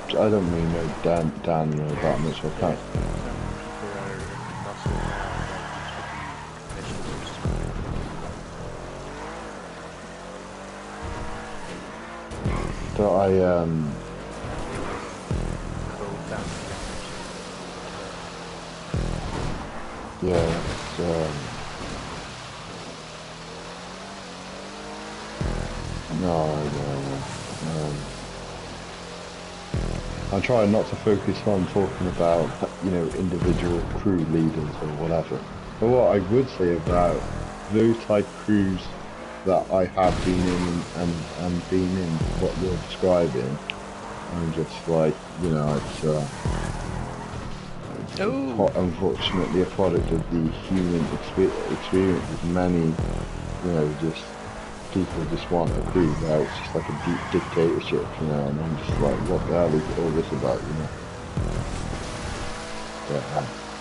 I don't really know Dan that much. I can't. So yeah, no. I'm trying not to focus on talking about, you know, individual crew leaders or whatever. But what I would say about those type crews that I have been in and been in what you're describing, I'm just like, you know, it's unfortunately a product of the human experience of many, you know, just people just want a crew now. It's just like a deep dictatorship, you know, and I'm just like, what the hell is all this about, you know? But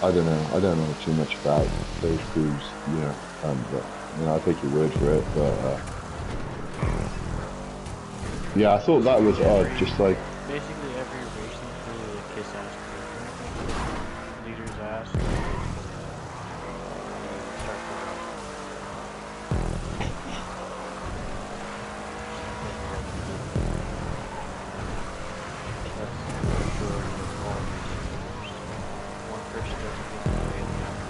I don't know too much about those crews, you know, but, you know, I'll take your word for it, but, yeah, I thought that was odd, just like... Basically every racing crew is a kiss-ass crew. Leader's ass. One person doesn't get the way of the other.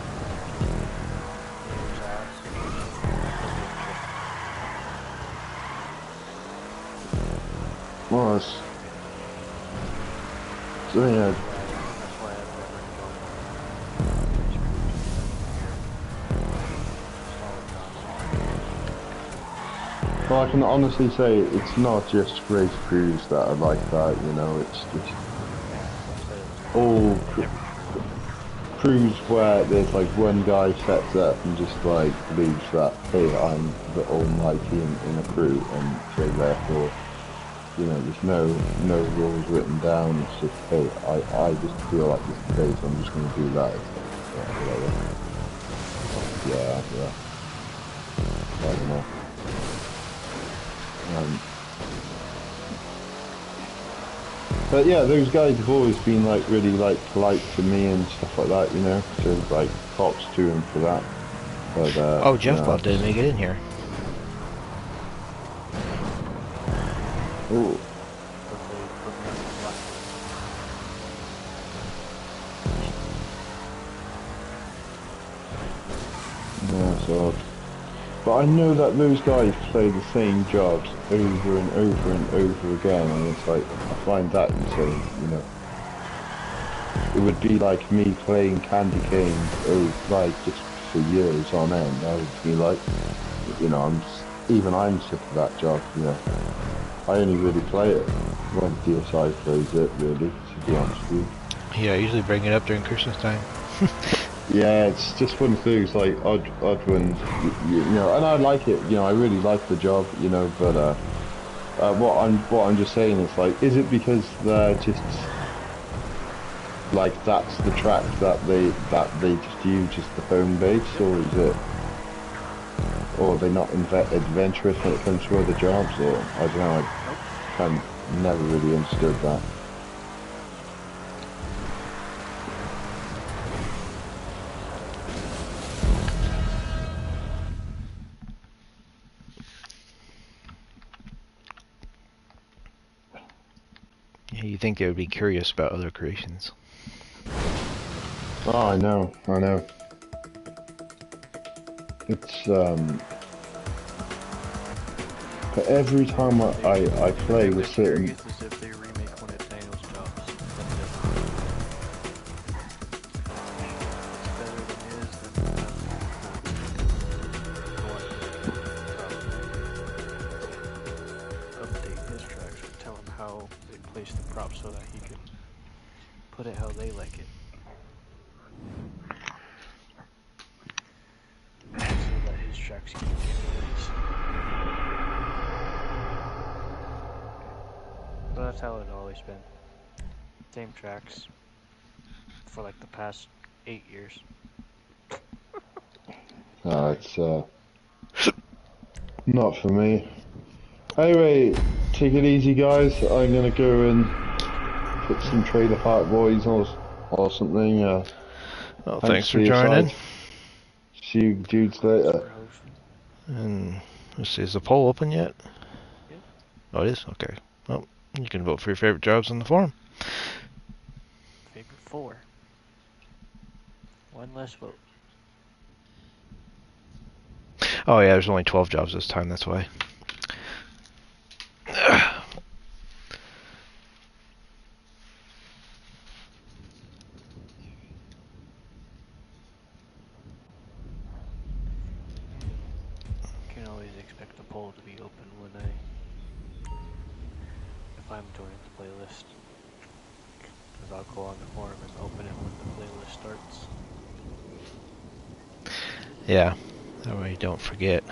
was. So yeah, That's why I've never joined. well, I can honestly say it's not just race crews that are like that, you know, it's just all crews where there's like one guy sets up and just like believes that, hey, I'm the almighty in a crew, and so therefore, you know, there's no rules written down. It's just, hey, I just feel like this today, so I'm just going to do that. It's like, yeah, whatever. Yeah. I don't know. But yeah, those guys have always been like really like polite to me and stuff like that, you know. So like props to him for that. But Oh, Jeff no, Bot didn't make it in here. oh, no, so. But I know that those guys play the same jobs over and over and over again, and it's like I find that insane, you know. It would be like me playing Candy Cane like just for years on end. I would be like, you know, I'm sick of that job, you know. I only really play it when DSI plays it, really, to be honest with you. Yeah, I usually bring it up during Christmas time. Yeah, it's just one of those like odd ones, you know, and I like it, you know, I really like the job, you know, but what I'm just saying is like, is it because they're just like that's the track that they just use as the home base, or is it, or are they not adventurous when it comes to other jobs, or I don't know, I kind of never really understood that. Yeah, you think they would be curious about other creations. Oh, I know. It's but every time I play with certain. It's as if they remake one of Daniel's jobs. It's better than his, then update his tracks or tell him how they place the props so that he can put it how they like it. So that his tracks can get released. But that's how it's always been. Same tracks for like the past 8 years. It's not for me. Anyway, take it easy, guys. I'm gonna go and put some Trailer Park Boys or something. Well, thanks for joining. See you dudes later. And let's see, is the poll open yet? Yep. Oh, it is? Okay. Well, you can vote for your favorite jobs on the forum. Favorite 4. One less vote. Oh yeah, there's only 12 jobs this time, that's why. Can always expect the poll to be open when if I'm joining the playlist. Because I'll go on the forum and open it when the playlist starts. Yeah, that way you don't forget.